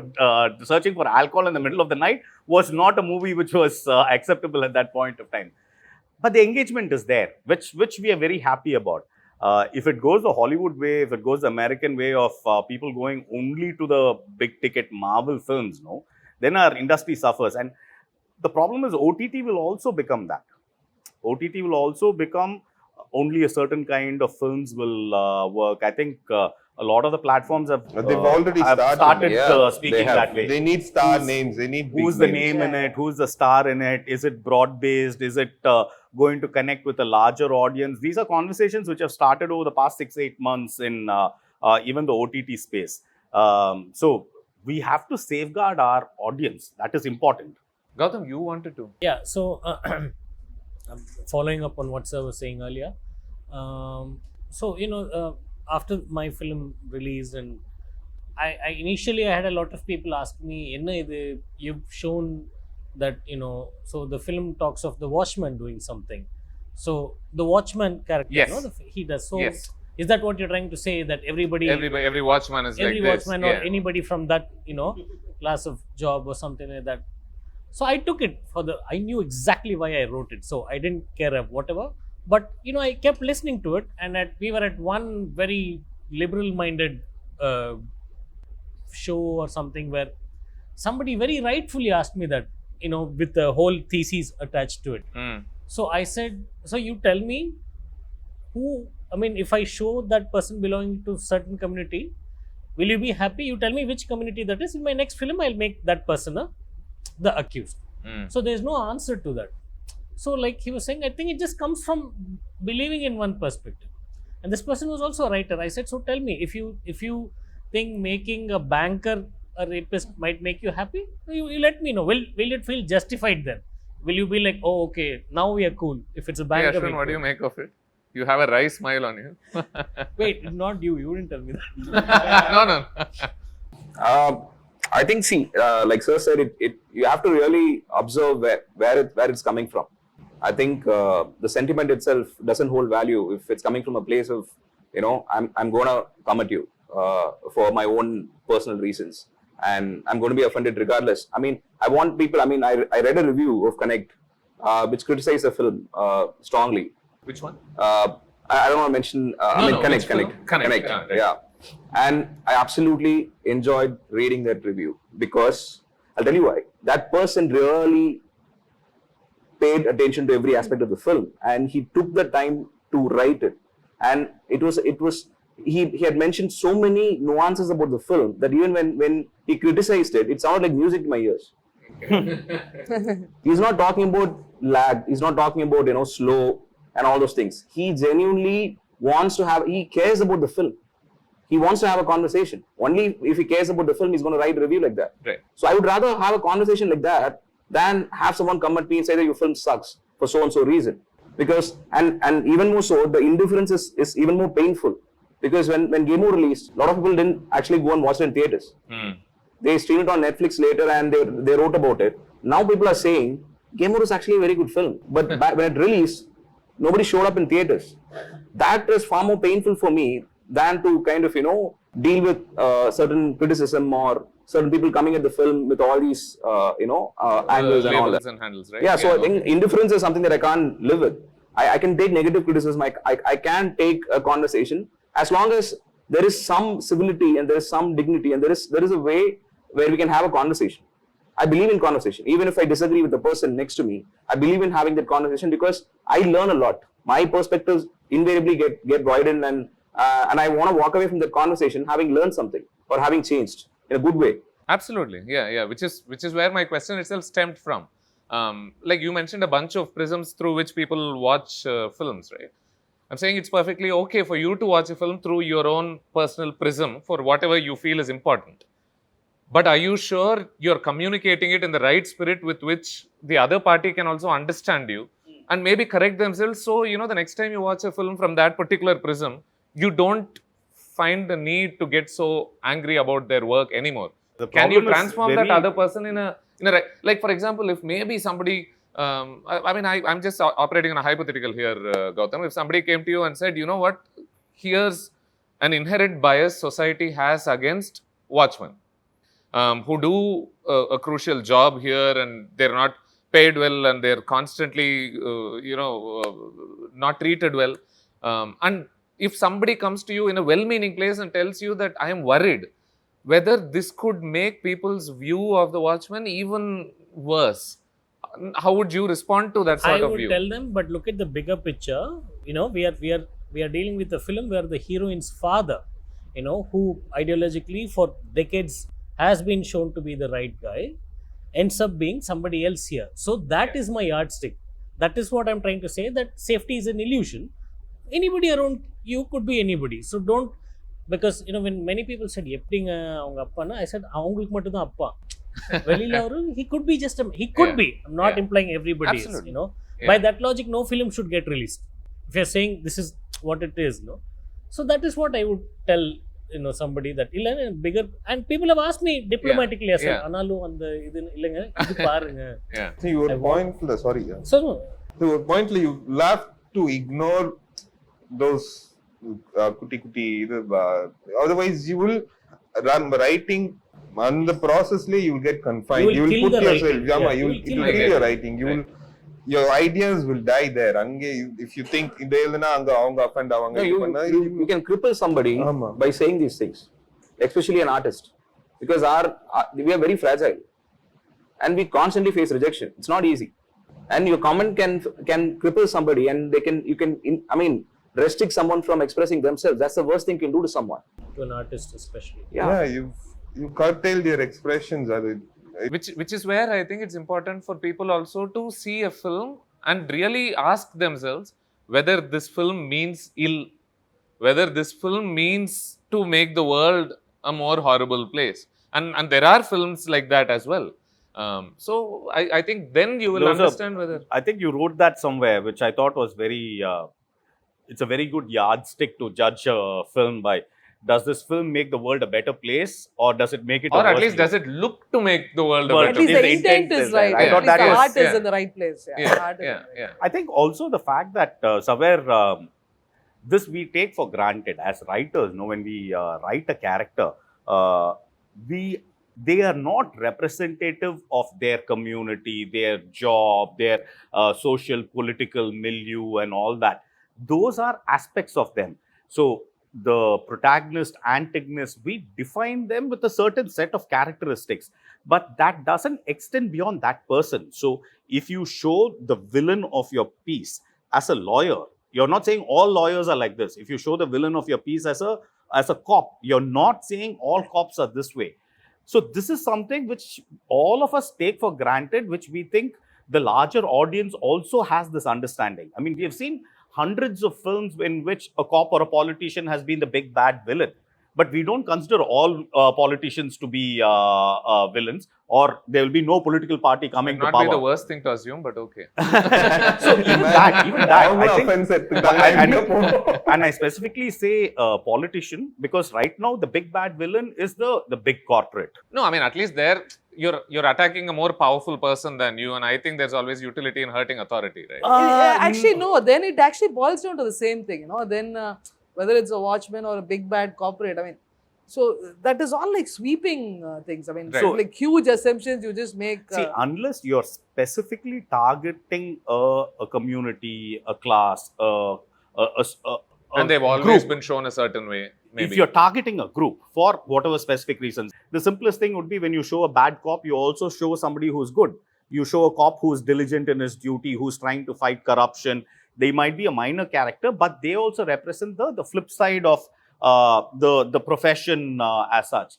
searching for alcohol in the middle of the night was not a movie which was acceptable at that point of time. But the engagement is there, which we are very happy about. If it goes the Hollywood way, if it goes the American way of people going only to the big ticket Marvel films, no, then our industry suffers. And the problem is OTT will also become that. OTT will also become only a certain kind of films will work. I think a lot of the platforms have they've already started speaking that way. They need star names. They need who's the name in it, who's the star in it, is it broad based, is it going to connect with a larger audience? These are conversations which have started over the past 6-8 months in even the OTT space. So we have to safeguard our audience. That is important. Gautham, you wanted to? Yeah, so following up on what sir was saying earlier, so you know, after my film released, and I initially I had a lot of people ask me, you've shown that, you know, so the film talks of the watchman doing something. So the watchman character, yes, you know, he does. So yes. Is that what you're trying to say, that every watchman is every like watchman this? or anybody from that, you know, class of job or something like that? So I took it I knew exactly why I wrote it. So I didn't care of whatever. But, you know, I kept listening to it, and we were at one very liberal-minded show or something where somebody very rightfully asked me that, you know, with the whole thesis attached to it. So I said, so you tell me if I show that person belonging to certain community, will you be happy? You tell me which community that is. In my next film, I'll make that person the accused. So there's no answer to that. So like he was saying, I think it just comes from believing in one perspective. And this person was also a writer. I said, so tell me, if you think making a banker a rapist might make you happy, you let me know. Will it feel justified then? Will you be like, oh, okay, now we are cool if it's a banker? Hey, Ashwin, what do you make of it? You have a wry smile on you. Wait, not you. You didn't tell me that. No. I think, like sir said, you have to really observe where it's coming from. I think the sentiment itself doesn't hold value if it's coming from a place of, you know, I'm going to come at you for my own personal reasons, and I'm going to be offended regardless. I mean, I want people. I mean, I read a review of Connect which criticized the film strongly. Which one? I don't want to mention. Connect. Right. Yeah. And I absolutely enjoyed reading that review because I'll tell you why. That person really paid attention to every aspect of the film, and he took the time to write it. And he had mentioned so many nuances about the film that even when he criticized it, it sounded like music to my ears. He's not talking about lag. He's not talking about slow and all those things. He genuinely he cares about the film. He wants to have a conversation. Only if he cares about the film, he's going to write a review like that. Right. So I would rather have a conversation like that than have someone come at me and say that your film sucks for so and so reason. Because and even more so, the indifference is even more painful. Because when Game Over released, a lot of people didn't actually go and watch it in theaters. They streamed it on Netflix later and they wrote about it. Now people are saying Game Over is actually a very good film. But when it released, nobody showed up in theaters. That is far more painful for me than to kind of, deal with certain criticism or certain people coming at the film with all these, angles and all that. And handles, right? Yeah, so I think indifference is something that I can't live with. I can take negative criticism. I can take a conversation as long as there is some civility and there is some dignity and there is a way where we can have a conversation. I believe in conversation. Even if I disagree with the person next to me, I believe in having that conversation because I learn a lot. My perspectives invariably get widened and I want to walk away from that conversation having learned something or having changed in a good way. Absolutely, yeah. Which is where my question itself stemmed from. Like you mentioned, a bunch of prisms through which people watch films, right? I'm saying it's perfectly okay for you to watch a film through your own personal prism for whatever you feel is important. But are you sure you're communicating it in the right spirit with which the other party can also understand you and maybe correct themselves? So, the next time you watch a film from that particular prism, you don't find the need to get so angry about their work anymore. Can you transform that other person in a like, for example, if maybe somebody, I'm just operating on a hypothetical here, Gautham. If somebody came to you and said, you know what, here's an inherent bias society has against watchmen, who do a crucial job here and they're not paid well and they're constantly, not treated well. And if somebody comes to you in a well-meaning place and tells you that I am worried whether this could make people's view of the Watchmen even worse, how would you respond to that sort of view? I would tell them, but look at the bigger picture. We are dealing with a film where the heroine's father, who ideologically for decades has been shown to be the right guy, ends up being somebody else here. So that is my yardstick. That is what I'm trying to say, that safety is an illusion. Anybody around you could be anybody. So don't, because when many people said I said he could be just he could be. I'm not implying everybody is, by that logic no film should get released if you're saying this is what it is. So that is what I would tell somebody that bigger, and people have asked me diplomatically as well, analu and So your point, sorry. So your point, you have to ignore those kuti, otherwise you will run writing on the process you will get confined. You will put yourself, you will kill your writing. Your ideas will die there. If you think you can cripple somebody by saying these things, especially an artist, because we are very fragile and we constantly face rejection. It's not easy, and your comment can cripple somebody, and you can restrict someone from expressing themselves. That's the worst thing you can do to someone. To an artist especially. Yeah, you curtailed your expressions. Which is where I think it's important for people also to see a film and really ask themselves whether this film means ill, whether this film means to make the world a more horrible place. And there are films like that as well. So I think then you will understand whether... I think you wrote that somewhere, which I thought was very... it's a very good yardstick to judge a film by. Does this film make the world a better place, or does it make it or at least does it look to make the world a better place? At least the intent is right. I thought the heart is in the right place. I think also the fact that Savera, this we take for granted as writers. When we write a character, they are not representative of their community, their job, their social, political milieu and all that. Those are aspects of them. So the protagonist, antagonist, we define them with a certain set of characteristics, but that doesn't extend beyond that person. So if you show the villain of your piece as a lawyer, you're not saying all lawyers are like this. If you show the villain of your piece as a cop, you're not saying all cops are this way. So this is something which all of us take for granted, which we think the larger audience also has this understanding. I mean, we have seen hundreds of films in which a cop or a politician has been the big bad villain. But we don't consider all politicians to be villains, or there will be no political party coming to power. Not be the worst thing to assume, but okay. So even that, and I specifically say politician because right now the big bad villain is the big corporate. No, I mean, at least there you're attacking a more powerful person than you, and I think there's always utility in hurting authority, right? Actually, no. Then it actually boils down to the same thing, you know. Then whether it's a watchman or a big bad corporate, I mean, so that is all like sweeping things. I mean, Right. so like huge assumptions you just make. See, unless you're specifically targeting a community, a class, And they've always been shown a certain way. Maybe. If you're targeting a group for whatever specific reasons, the simplest thing would be when you show a bad cop, you also show somebody who's good. You show a cop who's diligent in his duty, who's trying to fight corruption. They might be a minor character, but they also represent the flip side of the profession as such.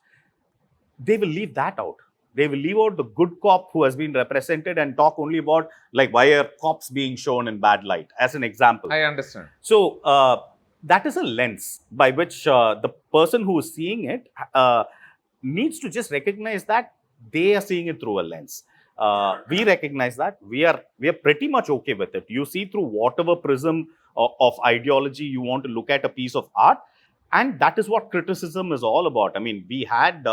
They will leave that out. They will leave out the good cop who has been represented and talk only about like why are cops being shown in bad light, as an example. I understand. So that is a lens by which the person who is seeing it needs to just recognize that they are seeing it through a lens. We recognize that. We are pretty much okay with it. You see through whatever prism of ideology you want to look at a piece of art, and that is what criticism is all about. I mean, we had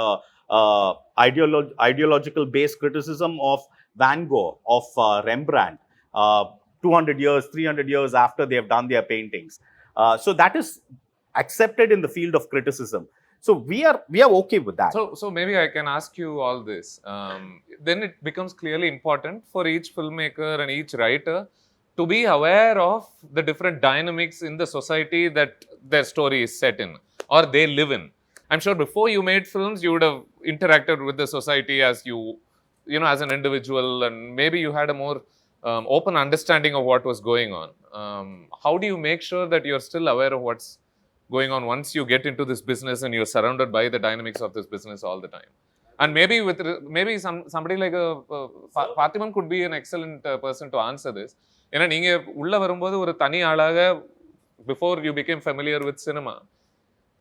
ideological based criticism of Van Gogh, of Rembrandt, 200 years, 300 years after they have done their paintings. So that is accepted in the field of criticism. So we are okay with that. So maybe I can ask you all this. Then it becomes clearly important for each filmmaker and each writer to be aware of the different dynamics in the society that their story is set in or they live in. I'm sure before you made films, you would have interacted with the society as you know, as an individual, and maybe you had a more open understanding of what was going on. How do you make sure that you're still aware of what's going on once you get into this business and you're surrounded by the dynamics of this business all the time? And maybe somebody like Parthiban could be an excellent person to answer this. ஏன்னா நீங்க உள்ள வரும்போது ஒரு தனி ஆளாக before you became familiar with cinema,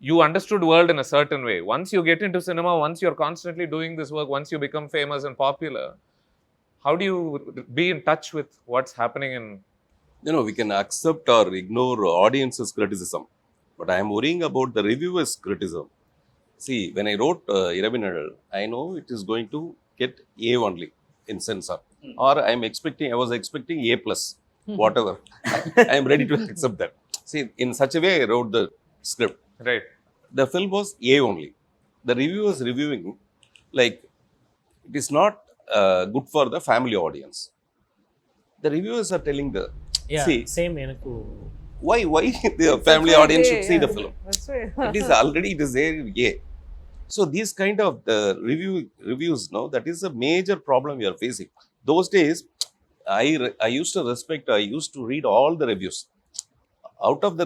you understood world in a certain way. Once you get into cinema, once you're constantly doing this work, once you become famous and popular, how do you be in touch with what's happening in? You know, we can accept or ignore audience's criticism, but I am worrying about the reviewer's criticism. See, when I wrote Iravin Nizhal, I know it is going to get A only in censor, or I was expecting A plus, whatever. I am ready to accept that. See, in such a way, I wrote the script. Right. The film was A only. The reviewers reviewing, like, it is not good for the family audience. The reviewers are telling see, same enakku. Why the family audience should see the film? That's right. It is there in A. So these kind of reviews, no, that is a major problem we are facing. Those days, I used to respect, I used to read all the reviews. Out of the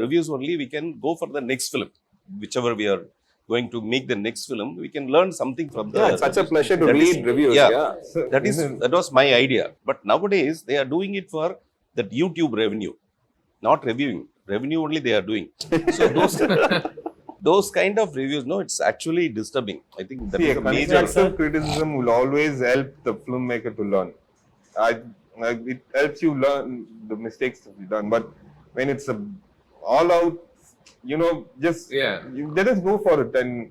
reviews only, we can go for the next film. Whichever we are going to make the next film, we can learn something from the... Yeah, it's such a pleasure to read reviews. Yeah. That was my idea. But nowadays, they are doing it for that YouTube revenue, not reviewing. Revenue only they are doing. So those kind of reviews, no, it's actually disturbing. I think that is a major... Constructive criticism will always help the filmmaker to learn. It helps you learn the mistakes that you've done. But when it's all out, you know, just let us go for it. And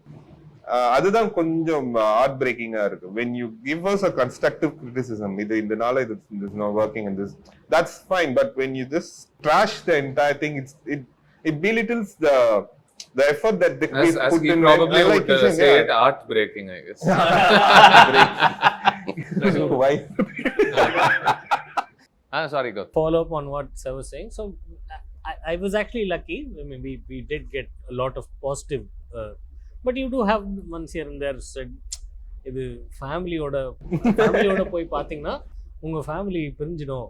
other than konjam heartbreaking, when you give us a constructive criticism, either in the knowledge this is not working and this, that's fine. But when you just trash the entire thing, it belittles the effort that they put in. Probably would say it heartbreaking, I guess. Why? Sorry, go. Follow up on what Sir was saying. So I was actually lucky. I mean, we did get a lot of positive, but you do have ones here and there said, இது ஃபேமிலியோட போய் பார்த்தீங்கன்னா உங்க family பிரிஞ்சிடும்.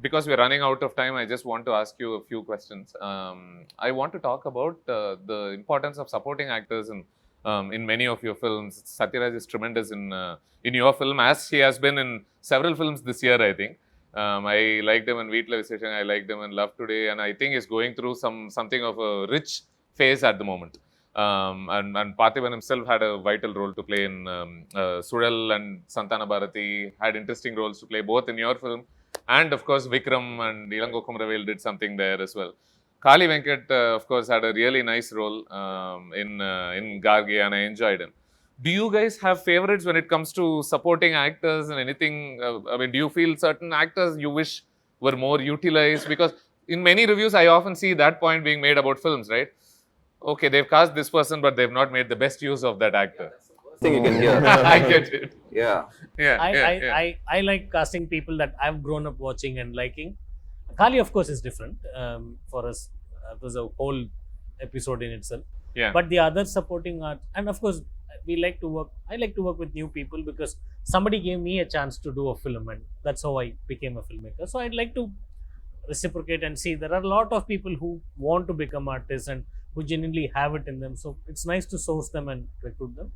Because we're running out of time, I just want to ask you a few questions. I want to talk about the importance of supporting actors in many of your films. Satyaraj is tremendous in your film, as he has been in several films this year, I think. I liked him in Veetla Visesham, I liked him in Love Today, and I think he's going through something of a rich phase at the moment. And Parthiban himself had a vital role to play in Suzhal, and Santana Bharati had interesting roles to play both in your film, and of course Vikram and Ilango Kumaravel did something there as well. Kali Venkat, of course, had a really nice role in Gargi, and I enjoyed him. Do you guys have favorites when it comes to supporting actors and anything? I mean, do you feel certain actors you wish were more utilized? Because in many reviews, I often see that point being made about films, right? Okay, they've cast this person, but they've not made the best use of that actor. Thing you can hear. I get it. Yeah. I like casting people that I've grown up watching and liking. Kali, of course, is different for us. It was a whole episode in itself. Yeah. But the other supporting art, and of course, I like to work with new people because somebody gave me a chance to do a film, and that's how I became a filmmaker. So I'd like to reciprocate and see there are a lot of people who want to become artists and who genuinely have it in them. So it's nice to source them and recruit them.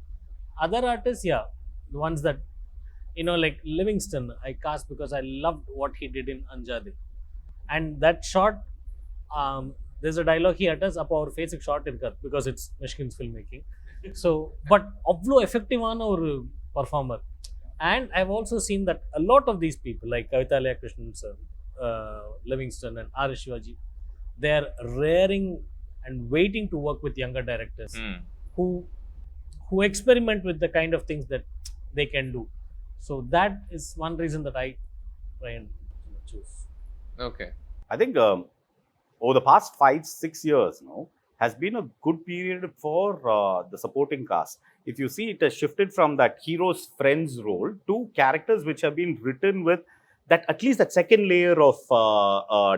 Other artists, yeah, the ones that, like Livingston, I cast because I loved what he did in Anjade. And that shot, there's a dialogue he utters, appo our face shot irukad because it's Mishkin's filmmaking. So, but avlo effective ana or performer. And I've also seen that a lot of these people like Kavita Alaya Krishnan sir, Livingston and R. Shivaji, they're raring and waiting to work with younger directors who experiment with the kind of things that they can do. So that is one reason that I try and choose. Okay. I think over the past 5-6 years, has been a good period for the supporting cast. If you see, it has shifted from that hero's friends role to characters which have been written with that at least that second layer of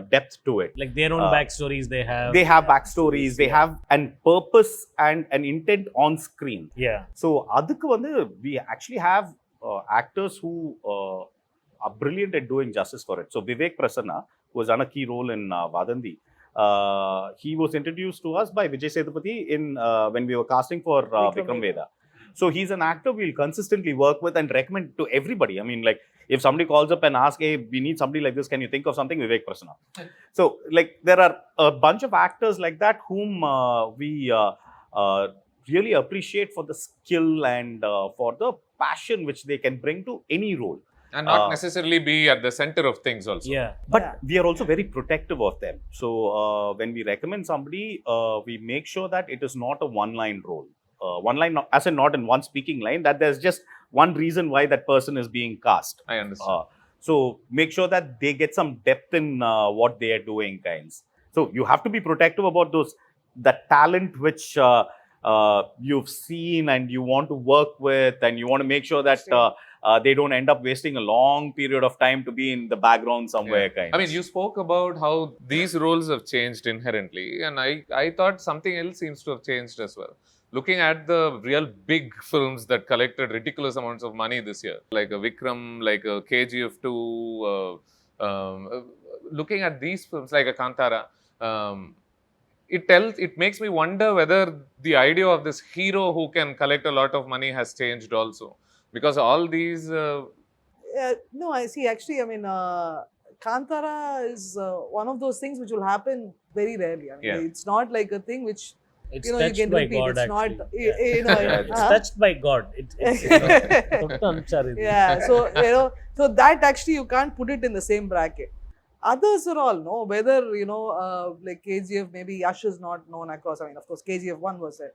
depth to it. Like their own backstories they have. They have backstories, they have an purpose and an intent on screen. Yeah. So, adukku vandu we actually have actors who are brilliant at doing justice for it. So, Vivek Prasanna, who has done a key role in Vadhandhi, he was introduced to us by Vijay Sethupathi when we were casting for Vikram Vedha. So he's an actor we'll consistently work with and recommend to everybody. I mean, like, if somebody calls up and asks, hey, we need somebody like this, can you think of something? Vivek Prasanna. So, like, there are a bunch of actors like that whom we really appreciate for the skill and for the passion which they can bring to any role. And not necessarily be at the center of things also. Yeah. But we are also very protective of them. So, when we recommend somebody, we make sure that it is not a one-line role. One line, as in not in one speaking line, that there's just one reason why that person is being cast. I understand. So make sure that they get some depth in what they are doing, kinds. So you have to be protective about the talent which you've seen and you want to work with, and you want to make sure that they don't end up wasting a long period of time to be in the background somewhere. Kind. I mean, you spoke about how these roles have changed inherently, and I thought something else seems to have changed as well. Looking at the real big films that collected ridiculous amounts of money this year, like a Vikram, like a KGF 2, looking at these films like a Kantara, it makes me wonder whether the idea of this hero who can collect a lot of money has changed also. Because all these... no, I see. Actually, I mean, Kantara is one of those things which will happen very rarely. I mean, it's not like a thing which... It's you touched can by repeat. God, it's actually. not, It's touched by God. Yeah, so that actually you can't put it in the same bracket. Others are all, whether, like KGF, maybe Yash is not known across. I mean, of course, KGF 1 was there.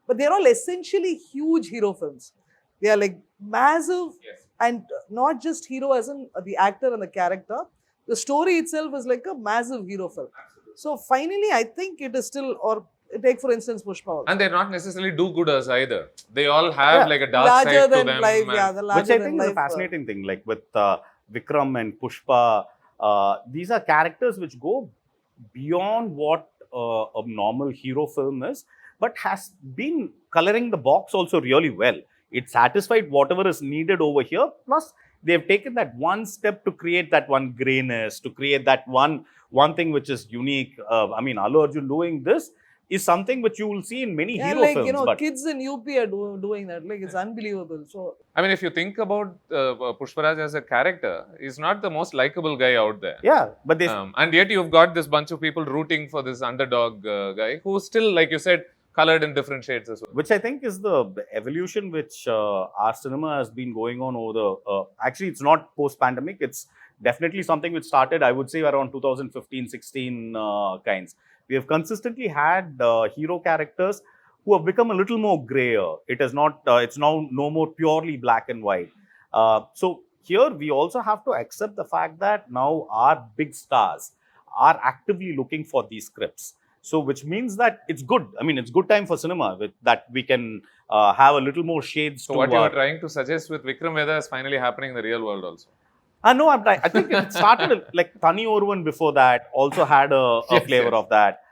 But they're all essentially huge hero films. They are like massive, and not just hero as in the actor and the character. The story itself is like a massive hero film. So finally, I think it is still, or take for instance Pushpa also. And they're not necessarily do-gooders either. They all have like a dark larger side than to them. Life, and the larger which I than think is life, a fascinating thing. Like with Vikram and Pushpa, These are characters which go beyond what a normal hero film is, but has been coloring the box also really well. It satisfied whatever is needed over here. Plus, they've taken that one step to create that one grayness, to create that one thing which is unique. I mean, Allu Arjun doing this is something which you will see in many hero like, films. you know, but kids in UP are doing that. Like, it's unbelievable. So, I mean, if you think about Pushparaj as a character, he's not the most likable guy out there. yeah, but they And yet you've got this bunch of people rooting for this underdog guy who's still, like you said, colored in different shades as well. which I think is the evolution which our cinema has been going on over the. Actually, it's not post-pandemic. It's definitely something which started, I would say, around 2015-16 kinds. We have consistently had hero characters who have become a little more grayer. It is not. It's now no more purely black and white. So here we also have to accept the fact that now our big stars are actively looking for these scripts. So, which means that it's good. I mean, it's good time for cinema with that we can have a little more shades. So to what you were trying to suggest with Vikram Vedha is finally happening in the real world also. No, I think it started like Thani Oruvan before that also had a flavor of that.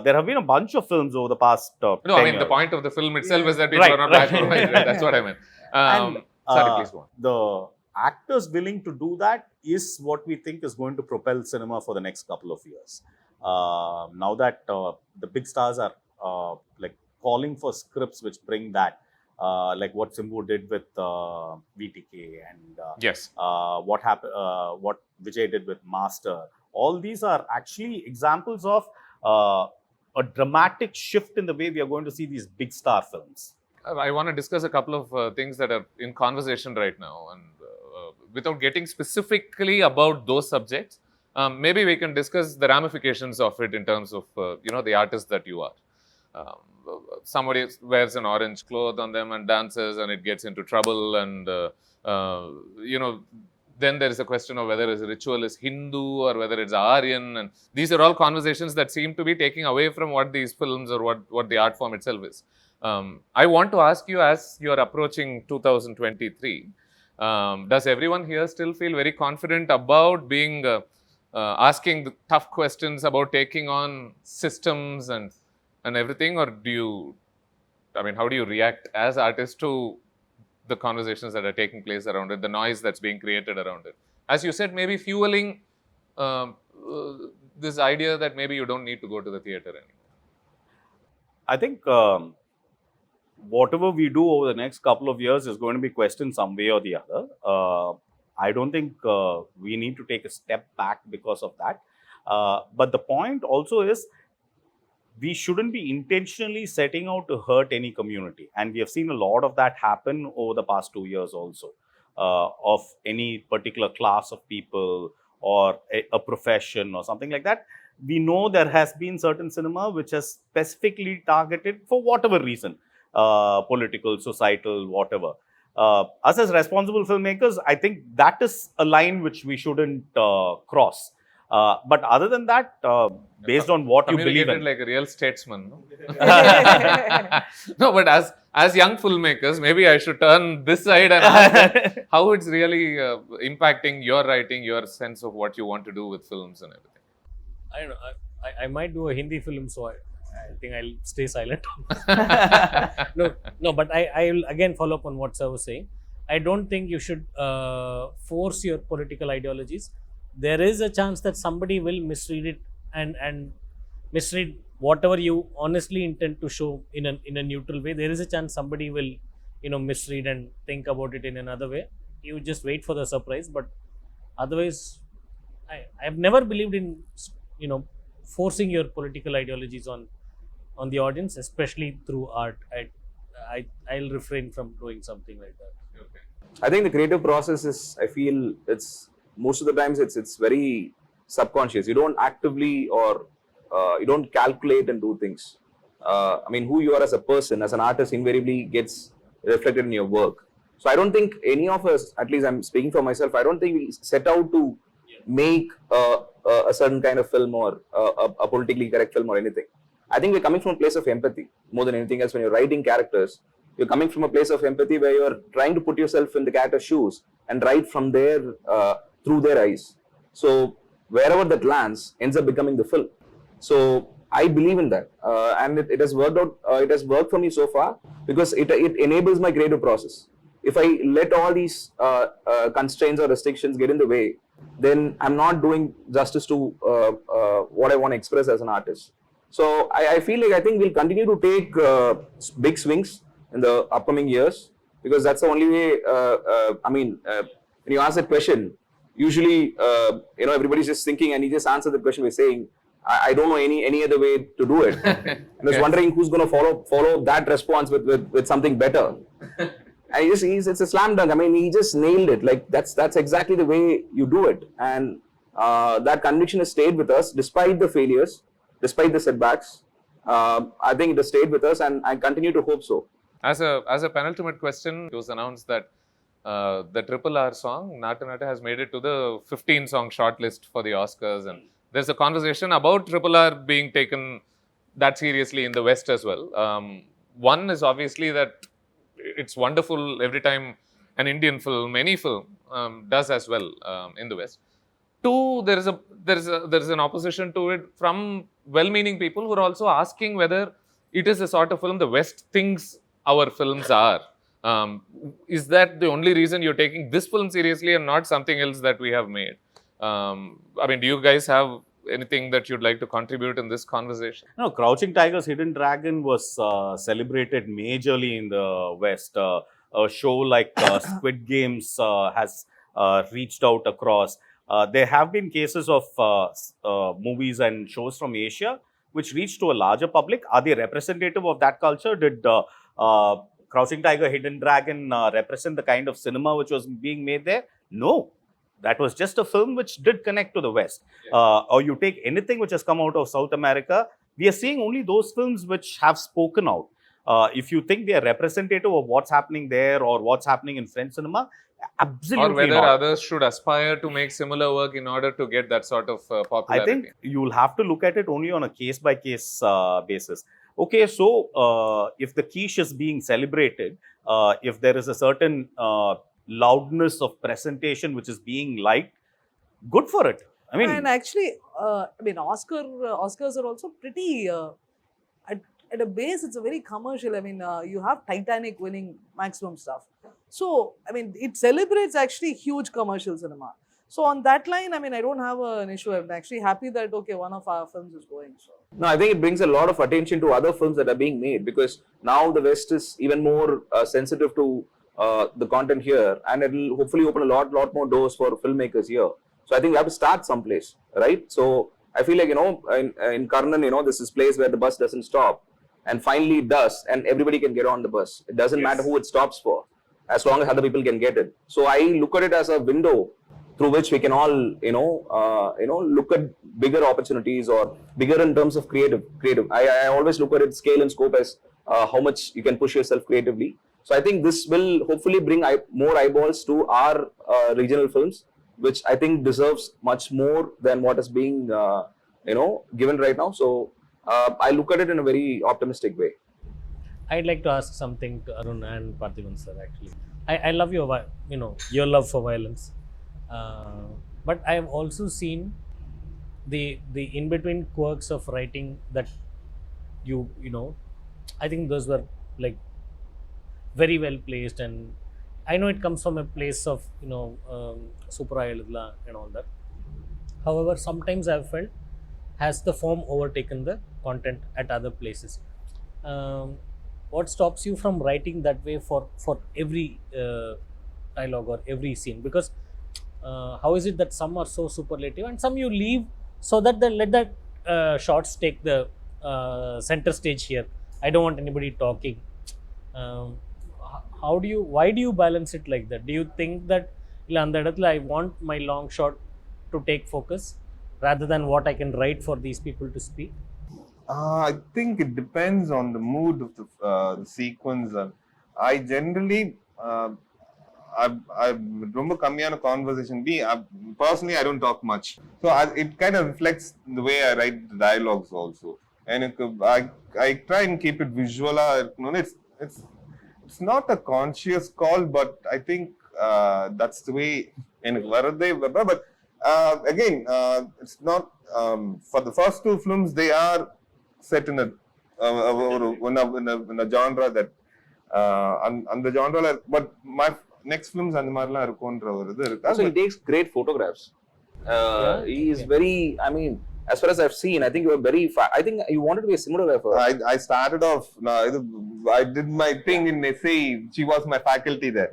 There have been a bunch of films over the past. No, 10 I mean, years. the point of the film itself is that people Right, are not right. black or white. Right? That's what I meant. Sorry, please go on. The actors willing to do that is what we think is going to propel cinema for the next couple of years. Now that the big stars are like calling for scripts which bring that, like what Simbu did with VTK and Yes. what happened, what Vijay did with Master. All these are actually examples of a dramatic shift in the way we are going to see these big star films. I want to discuss a couple of things that are in conversation right now, and without getting specifically about those subjects, maybe we can discuss the ramifications of it in terms of the artist that you are. Somebody wears an orange cloth on them and dances, and it gets into trouble, and then there is a question of whether his ritual is Hindu or whether it's Aryan, and these are all conversations that seem to be taking away from what these films or what the art form itself is. I want to ask you, as you're approaching 2023, does everyone here still feel very confident about being asking the tough questions about taking on systems and everything, or how do you react as artists to the conversations that are taking place around it, the noise that's being created around it? As you said, maybe fueling this idea that maybe you don't need to go to the theatre anymore. I think whatever we do over the next couple of years is going to be questioned some way or the other. I don't think we need to take a step back because of that. But the point also is we shouldn't be intentionally setting out to hurt any community. And we have seen a lot of that happen over the past 2 years also, of any particular class of people or a profession or something like that. We know there has been certain cinema which has specifically targeted for whatever reason, political, societal, whatever. Us as responsible filmmakers, I think that is a line which we shouldn't cross. But other than that, based on what you believe in, like a real statesman. No, no, but as young filmmakers, maybe I should turn this side and ask how it's really impacting your writing, your sense of what you want to do with films and everything. I don't know. I might do a Hindi film, so I think I'll stay silent. No, but I will again follow up on what Sir was saying. I don't think you should force your political ideologies. There is a chance that somebody will misread it and misread whatever you honestly intend to show in a neutral way. There is a chance somebody will misread and think about it in another way. You just wait for the surprise. But otherwise, I've never believed in forcing your political ideologies on the audience, especially through art. I'll refrain from doing something like that. Okay. I think the creative process is, I feel it's most of the times it's very subconscious. You don't actively or you don't calculate and do things. Who you are as a person, as an artist, invariably gets reflected in your work. So I don't think any of us, at least I'm speaking for myself, I don't think we set out to make a certain kind of film or a politically correct film or anything. I think we're coming from a place of empathy more than anything else. When you're writing characters, you're coming from a place of empathy where you're trying to put yourself in the character's shoes and write from their through their eyes. So wherever that lands ends up becoming the film. So I believe in that, and it has worked out. It has worked for me so far because it enables my creative process. If I let all these constraints or restrictions get in the way, then I'm not doing justice to what I want to express as an artist. So I feel like I think we'll continue to take big swings in the upcoming years because that's the only way. When you ask that question, usually everybody's just thinking, and he just answered the question by saying, I don't know any other way to do it. And I was wondering who's going to follow that response with something better. And it's a slam dunk. I mean, he just nailed it. Like that's exactly the way you do it. And that conviction has stayed with us despite the failures, despite the setbacks. I think it has stayed with us, and I continue to hope so. As a penultimate question, it was announced that the RRR song, Nata Nata, has made it to the 15-song shortlist for the Oscars. And there's a conversation about RRR being taken that seriously in the West as well. One is obviously that it's wonderful every time an Indian film, any film, does as well in the West. Two, there is an opposition to it from well-meaning people who are also asking whether it is a sort of film the West thinks our films are. Is that the only reason you're taking this film seriously and not something else that we have made? Do you guys have anything that you'd like to contribute in this conversation? No, Crouching Tiger's Hidden Dragon was celebrated majorly in the West. A show like Squid Games has reached out across. There have been cases of movies and shows from Asia which reached to a larger public. Are they representative of that culture? Did Crouching Tiger, Hidden Dragon represent the kind of cinema which was being made there? No. That was just a film which did connect to the West. Or you take anything which has come out of South America, we are seeing only those films which have spoken out. If you think they are representative of what's happening there or what's happening in French cinema, absolutely or whether not. Others should aspire to make similar work in order to get that sort of popularity. I think you'll have to look at it only on a case-by-case basis. Okay, so if the quiche is being celebrated, if there is a certain loudness of presentation which is being liked, good for it. I mean, and actually, Oscars are also pretty at a base. It's a very commercial. You have Titanic winning maximum stuff, so it celebrates actually huge commercial cinema. So on that line, I don't have an issue. I'm actually happy that one of our films is going. So no, I think it brings a lot of attention to other films that are being made because now the West is even more sensitive to the content here, and it will hopefully open a lot more doors for filmmakers here. So I think we have to start someplace, right? So I feel like, in Karnan, this is a place where the bus doesn't stop, and finally it does, and everybody can get on the bus. It doesn't matter who it stops for, as long as other people can get it. So I look at it as a window through which we can all, look at bigger opportunities or bigger in terms of creative. I always look at it scale and scope as how much you can push yourself creatively. So I think this will hopefully bring more eyeballs to our regional films, which I think deserves much more than what is being, given right now. So I look at it in a very optimistic way. I'd like to ask something to Arun and Parthiban sir. Actually, I love your love for violence, but I have also seen the in between quirks of writing that I think those were like very well placed, and I know it comes from a place of Portrayal and all that. However, sometimes I've felt has the form overtaken the content at other places. What stops you from writing that way for every dialogue or every scene? Because how is it that some are so superlative and some you leave so that they let that shots take the center stage here? I don't want anybody talking. Why do you balance it like that? Do you think that I want my long shot to take focus rather than what I can write for these people to speak? I think it depends on the mood of the sequence. I generally, I remember coming on a conversation. Personally, I don't talk much, so it kind of reflects the way I write the dialogues also. And I try and keep it visual. It's not a conscious call, but I think that's the way. But again, it's not for the first two films. They are set in a genre that and the genre. But my next films and the மாதிரிலாம் இருக்கும்ன்ற ஒரு இது இருக்கு. Also, he takes great photographs. He is very. I mean, as far as I've seen, I think you were very. I think you wanted to be a cinematographer. I started off. I did my thing in SA. She was my faculty there.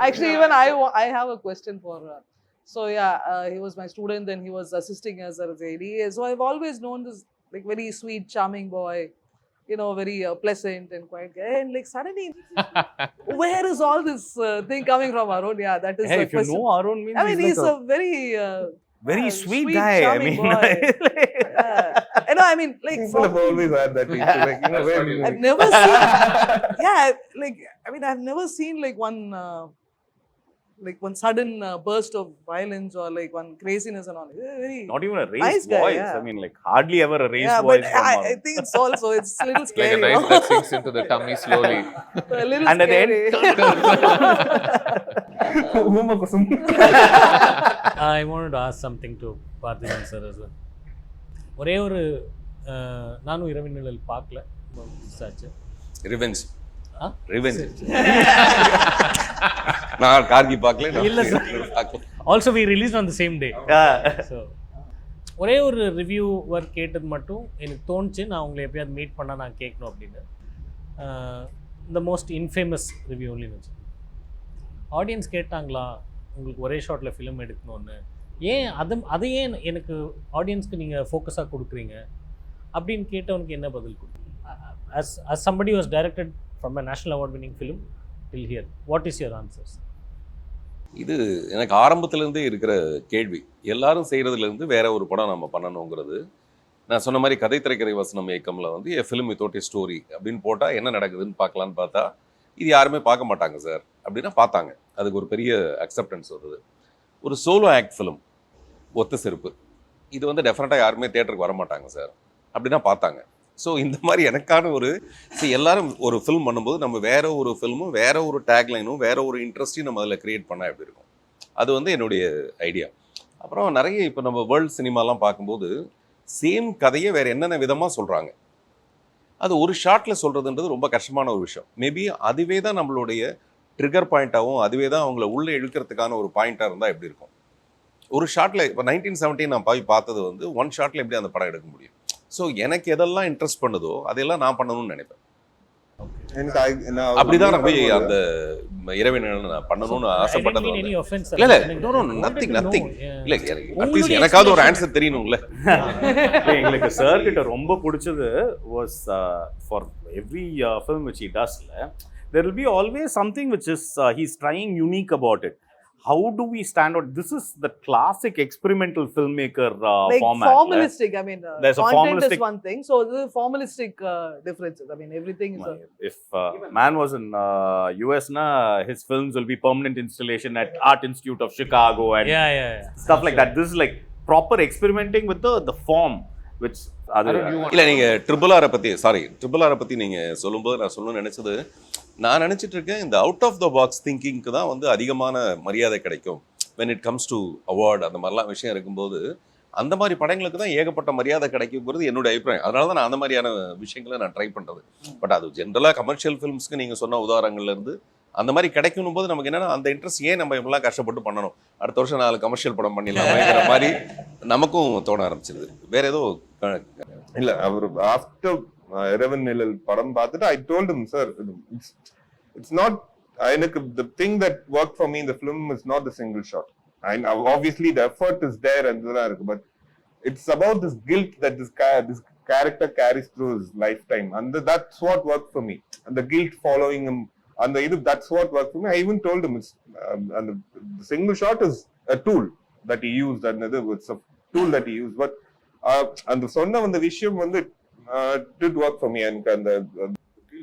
Actually, even I have a question for her. So yeah, he was my student, then he was assisting as a AD. So I've always known this like very sweet, charming boy, you know, very pleasant and quiet guy. And like suddenly, where is all this thing coming from, Arun? Yeah, that is Hey, if you question. know Arun means I mean, he's a very very sweet guy. I charming mean, boy. I know. I mean, like People have always had that issue. Like, you know, where I've never seen. Yeah, like I mean, I've never seen like one sudden burst of violence or like one craziness and all. Very not even a raised nice guy, voice. yeah. I mean, like hardly ever a raised yeah, but voice from I Arun. think it's also it's a little Like scary. a knife that sinks into the tummy slowly. A little And at the end, scary. I wanted to ask something to Parthiban sir as well. ஒரே ஒரு நானும் இரவின் நிழல் பார்க்கல சாச்சு revenge ஆ? Revenge நான் கார்கி பார்க்கல இல்ல sir. Also we release on the same day. So ஒரே ஒரு ரிவ்யூ ஒர்க் கேட்டது மட்டும் எனக்கு தோணுச்சு, நான் உங்களை எப்பயாவது மீட் பண்ணால் நான் கேட்கணும் அப்படின்னு. The most infamous review only இருந்துச்சு. ஆடியன்ஸ் கேட்டாங்களா உங்களுக்கு ஒரே ஷாட்டில் ஃபிலிம் எடுக்கணும்னு, ஏன் அதை ஏன் எனக்கு ஆடியன்ஸ்க்கு நீங்கள் ஃபோக்கஸாக கொடுக்குறீங்க அப்படின்னு கேட்டவனுக்கு என்ன பதில் கொடுக்கும்? as somebody who has directed from a national award winning film till here, what is your answers? இது எனக்கு ஆரம்பத்துலேருந்தே இருக்கிற கேள்வி. எல்லாரும் செய்கிறதுலேருந்து வேற ஒரு படம் நம்ம பண்ணணுங்கிறது. நான் சொன்ன மாதிரி கதை திரைக்கதை வசனம் இயக்கமில் வந்து எ ஃபிலிம் வித்தவுட் எ ஸ்டோரி அப்படின்னு போட்டால் என்ன நடக்குதுன்னு பார்க்கலான்னு பார்த்தா இது யாருமே பார்க்க மாட்டாங்க சார் அப்படின்னா பார்த்தாங்க. அதுக்கு ஒரு பெரிய அக்செப்டன்ஸ் வருது. ஒரு சோலோ ஆக்ட் ஃபிலிம் ஒத்த செருப்பு இது வந்து டெஃபினட்டாக யாருமே தேட்டருக்கு வர மாட்டாங்க சார் அப்படின்னா பார்த்தாங்க. ஸோ இந்த மாதிரி எனக்கான ஒரு எல்லாரும் ஒரு ஃபில்ம் பண்ணும்போது நம்ம வேற ஒரு ஃபில்மும் வேற ஒரு டேக்லைனும் வேற ஒரு இன்ட்ரெஸ்ட்டையும் நம்ம அதில் க்ரியேட் பண்ணால் எப்படி இருக்கும், அது வந்து என்னுடைய ஐடியா. அப்புறம் நிறைய இப்போ நம்ம வேர்ல்டு சினிமாலாம் பார்க்கும்போது சேம் கதையை வேறு என்னென்ன விதமாக சொல்கிறாங்க. அது ஒரு ஷாட்டில் சொல்கிறதுன்றது ரொம்ப கஷ்டமான ஒரு விஷயம். மேபி அதுவே தான் நம்மளுடைய ட்ரிகர் பாயிண்ட்டாகவும் அதுவே தான் அவங்கள உள்ளே இழுக்கிறதுக்கான ஒரு பாயிண்ட்டாக இருந்தால் எப்படி இருக்கும். ஒரு ஷாட்டில் இப்போ 1917 நான் போய் பார்த்தது வந்து ஒன் ஷாட்டில் எப்படி அந்த படம் எடுக்க முடியும். ஸோ எனக்கு எதெல்லாம் இன்ட்ரெஸ்ட் பண்ணுதோ அதெல்லாம் நான் பண்ணணும்னு நினைப்பேன். அப்படிதான் நான் போய் அந்த இரவின் நிழல் நான் பண்ணணும்னு ஆசைப்பட்டது. இல்லை நத்திங் இல்லை, அட்லீஸ்ட் எனக்காவது ஒரு ஆன்சர் தெரியணும்ல. எங்களுக்கு சார் கிட்ட ரொம்ப பிடிச்சது was for every film which he does, there will be always something which is he's trying unique about it. How do we stand out? This is the classic experimental filmmaker like format. Formalistic. I mean, there's a content formalistic is one thing. So the formalistic differences. I mean, everything is. If man was in US, his films will be permanent installation at Art Institute of Chicago and stuff like that. This is like proper experimenting with the form, which இல்லை நீங்கள் triple ஆரை பற்றி நீங்கள் சொல்லும்போது நான் சொல்லணும்னு நினச்சது, நான் நினச்சிட்டு இருக்கேன் இந்த அவுட் ஆஃப் த பாக்ஸ் திங்கிங்க்கு தான் வந்து அதிகமான மரியாதை கிடைக்கும் when it comes to award. அந்த மாதிரிலாம் விஷயம் இருக்கும்போது அந்த மாதிரி படங்களுக்கு தான் ஏகப்பட்ட மரியாதை கிடைக்குங்கிறது என்னுடைய அபிப்பிராயம். அதனால தான் நான் அந்த மாதிரியான விஷயங்களை நான் ட்ரை பண்ணுறது. பட் அது ஜென்ரலாக கமர்ஷியல் ஃபிலிம்ஸ்க்கு நீங்கள் சொன்ன உதாரணங்கள்லேருந்து அந்த மாதிரி கிடைக்கணும் போது நமக்கு என்னென்னா அந்த இன்ட்ரெஸ்ட் ஏன் நம்ம இப்பெல்லாம் கஷ்டப்பட்டு பண்ணணும், அடுத்த வருஷம் 4 கமர்ஷியல் படம் பண்ணிடலாம்ங்கிற மாதிரி நமக்கும் தோண ஆரம்பிச்சிருது. வேற ஏதோ இல்லை. அவர் ஆஃப்டர் இரவின் நிழல் படம் பார்த்துட்டு I told him, sir, it's not எனக்கு the thing that worked for me in the film is not the single shot. And obviously the effort is there and இதெல்லாம் இருக்கு, but it's about this guilt that this character carries through his lifetime, and that's what worked for me, and the guilt following him, and that's what worked for me. I even told him it's and the single shot is a tool that he used, and it's a tool that he used, but and சொன்ன அந்த விஷயம் வந்து did work for me. And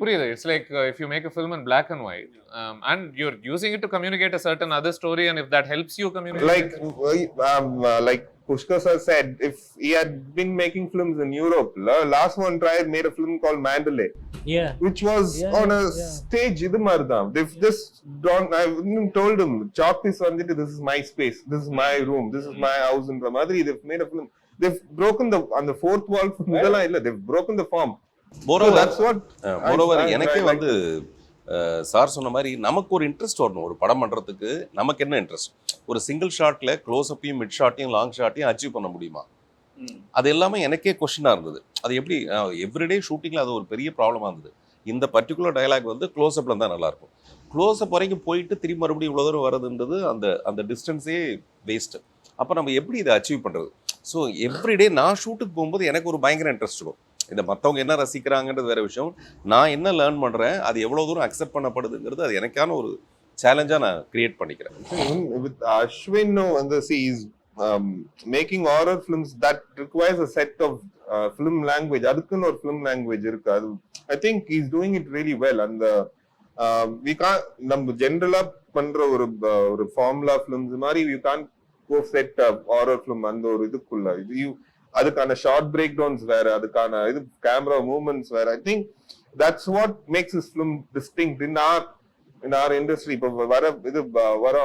புரியுது. It's like if you make a film in black and white, and you're using it to communicate a certain other story, and if that helps you communicate, like Pushkar sir said, if he had been making films in Europe, last one tried made a film called Mandalay, Yeah. which was on a stage. Idu maridhan. They've just drawn. I told him, chalk this on it. This is my space. This is my room. This is my house in Ramadri. They've made a film. They've broken on the fourth wall. They've broken the form. So that's what. Moreover, எனக்கே வந்து sir சொன்ன மாதிரி நமக்கு ஒரு interest வரணும் ஒரு படம் பண்ணுறதுக்கு. நமக்கு என்ன இன்ட்ரெஸ்ட்? ஒரு சிங்கிள் ஷாட்டில் க்ளோஸ்அப்பையும் மிட் ஷாட்டையும் லாங் ஷாட்டையும் அச்சீவ் பண்ண முடியுமா? அது எல்லாமே எனக்கே கொஸ்டினாக இருந்தது. அது எப்படி எவ்ரிடே ஷூட்டிங்கில் அது ஒரு பெரிய ப்ராப்ளமாக இருந்தது. இந்த பர்டிகுலர் டயலாக் வந்து க்ளோஸ்அப்பில் தான் நல்லாயிருக்கும். க்ளோஸ்அப் வரைக்கும் போயிட்டு திரும்பி மறுபடியும் இவ்வளோ தூரம் வரதுன்றது அந்த டிஸ்டன்ஸே வேஸ்ட்டு. அப்போ நம்ம எப்படி இதை அச்சீவ் பண்ணுறது? ஸோ எவ்ரிடே நான் ஷூட்டுக்கு போகும்போது எனக்கு ஒரு பயங்கர இன்ட்ரெஸ்ட் இருக்கும். இதை மற்றவங்க என்ன ரசிக்கிறாங்கன்றது வேறு விஷயம். நான் என்ன லேர்ன் பண்ணுறேன், அது எவ்வளோ தூரம் அக்செப்ட் பண்ணப்படுதுங்கிறது அது எனக்கான ஒரு சேலஞ்சாக நான் கிரியேட் பண்ணிக்கிறேன். With Ashwin and the seas making horror films, that requires a set of film language. Adukun or film language irukku. I think he's doing it really well. And we can't நம்ம ஜெனரலா பண்ற ஒரு formula films மாதிரி you can't go set horror film அந்த ஒரு இதுக்குள்ள அதுக்கான short break downs வேற, அதுக்கான கேமரா மூவ்மெண்ட்ஸ் வேற. I think that's what makes this film distinct in our industry. இப்போ வர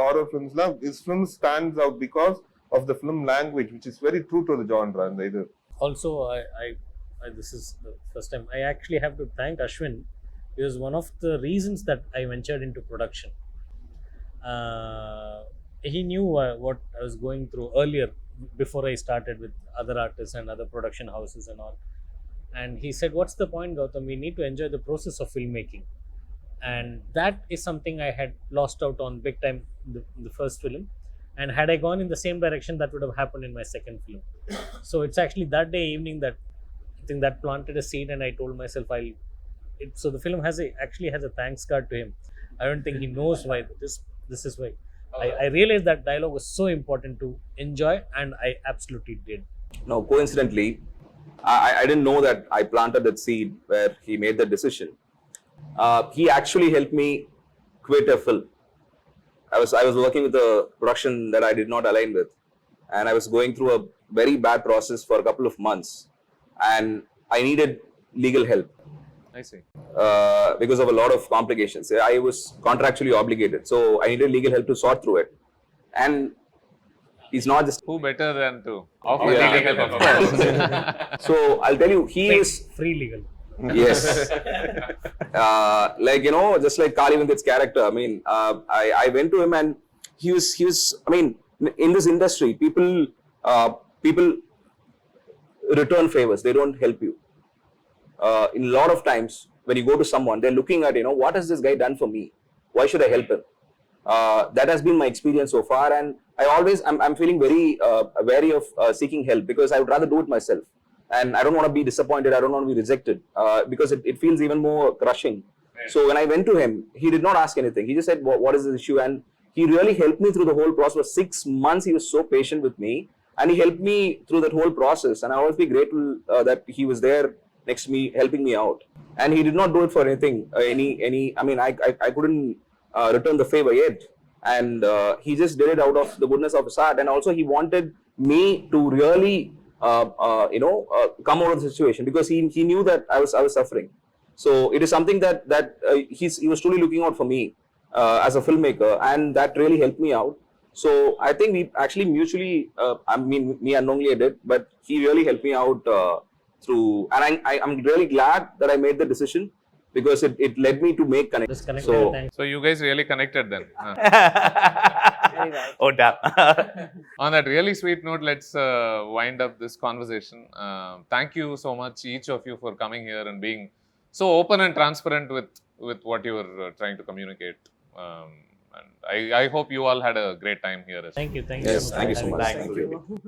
horror ஃபிலிம்ஸ்லாம் this film stands out because of the film language, which is very true to the genre. And இது Also, I this is the first time I actually have to thank Ashwin. He was one of the reasons that I ventured into production. He knew what I was going through earlier before I started with other artists and other production houses and all. And he said, what's the point, Gautham? We need to enjoy the process of filmmaking. And that is something I had lost out on big time in the first film. And had I gone in the same direction, that would have happened in my second film. So it's actually that day evening that I think that planted a seed, and I told myself so the film actually has a thanks card to him. I don't think he knows why this is why. I realized that dialogue was so important to enjoy, and I absolutely did. No, coincidentally, I didn't know that I planted that seed where he made that decision. He actually helped me quit a film. I was working with a production that I did not align with, and I was going through a very bad process for a couple of months, and I needed legal help. I see. Because of a lot of complications. I was contractually obligated, so I needed legal help to sort through it. And he's not just... Who better than to offer legal help? So I'll tell you, he is... Free legal. Yes. Like, just like Kali Venkat's character, I mean, I went to him and he was, I mean, in this industry, people return favors. They don't help you. In a lot of times when you go to someone, they're looking at, what has this guy done for me? Why should I help him? That has been my experience so far, and I'm feeling very wary of seeking help, because I would rather do it myself, and I don't want to be disappointed. I don't want to be rejected, because it feels even more crushing. Right. So when I went to him, he did not ask anything. He just said, what is the issue? And he really helped me through the whole process. For 6 months, he was so patient with me, and he helped me through that whole process, and I always be grateful that he was there next to me, helping me out. And he did not do it for anything, I mean, I couldn't return the favor yet. And he just did it out of the goodness of his heart. And also he wanted me to really, come out of the situation, because he knew that I was suffering. So it is something that he was truly looking out for me as a filmmaker, and that really helped me out. So I think we actually mutually, me unknowingly I did, but he really helped me out through, and I'm really glad that I made the decision, because it led me to make connect. So you guys really connected then. Oh damn. On that really sweet note, let's wind up this conversation. Thank you so much, each of you, for coming here and being so open and transparent with what you were trying to communicate. And I hope you all had a great time here. Thank you. Yes, thank you so much. Thank you.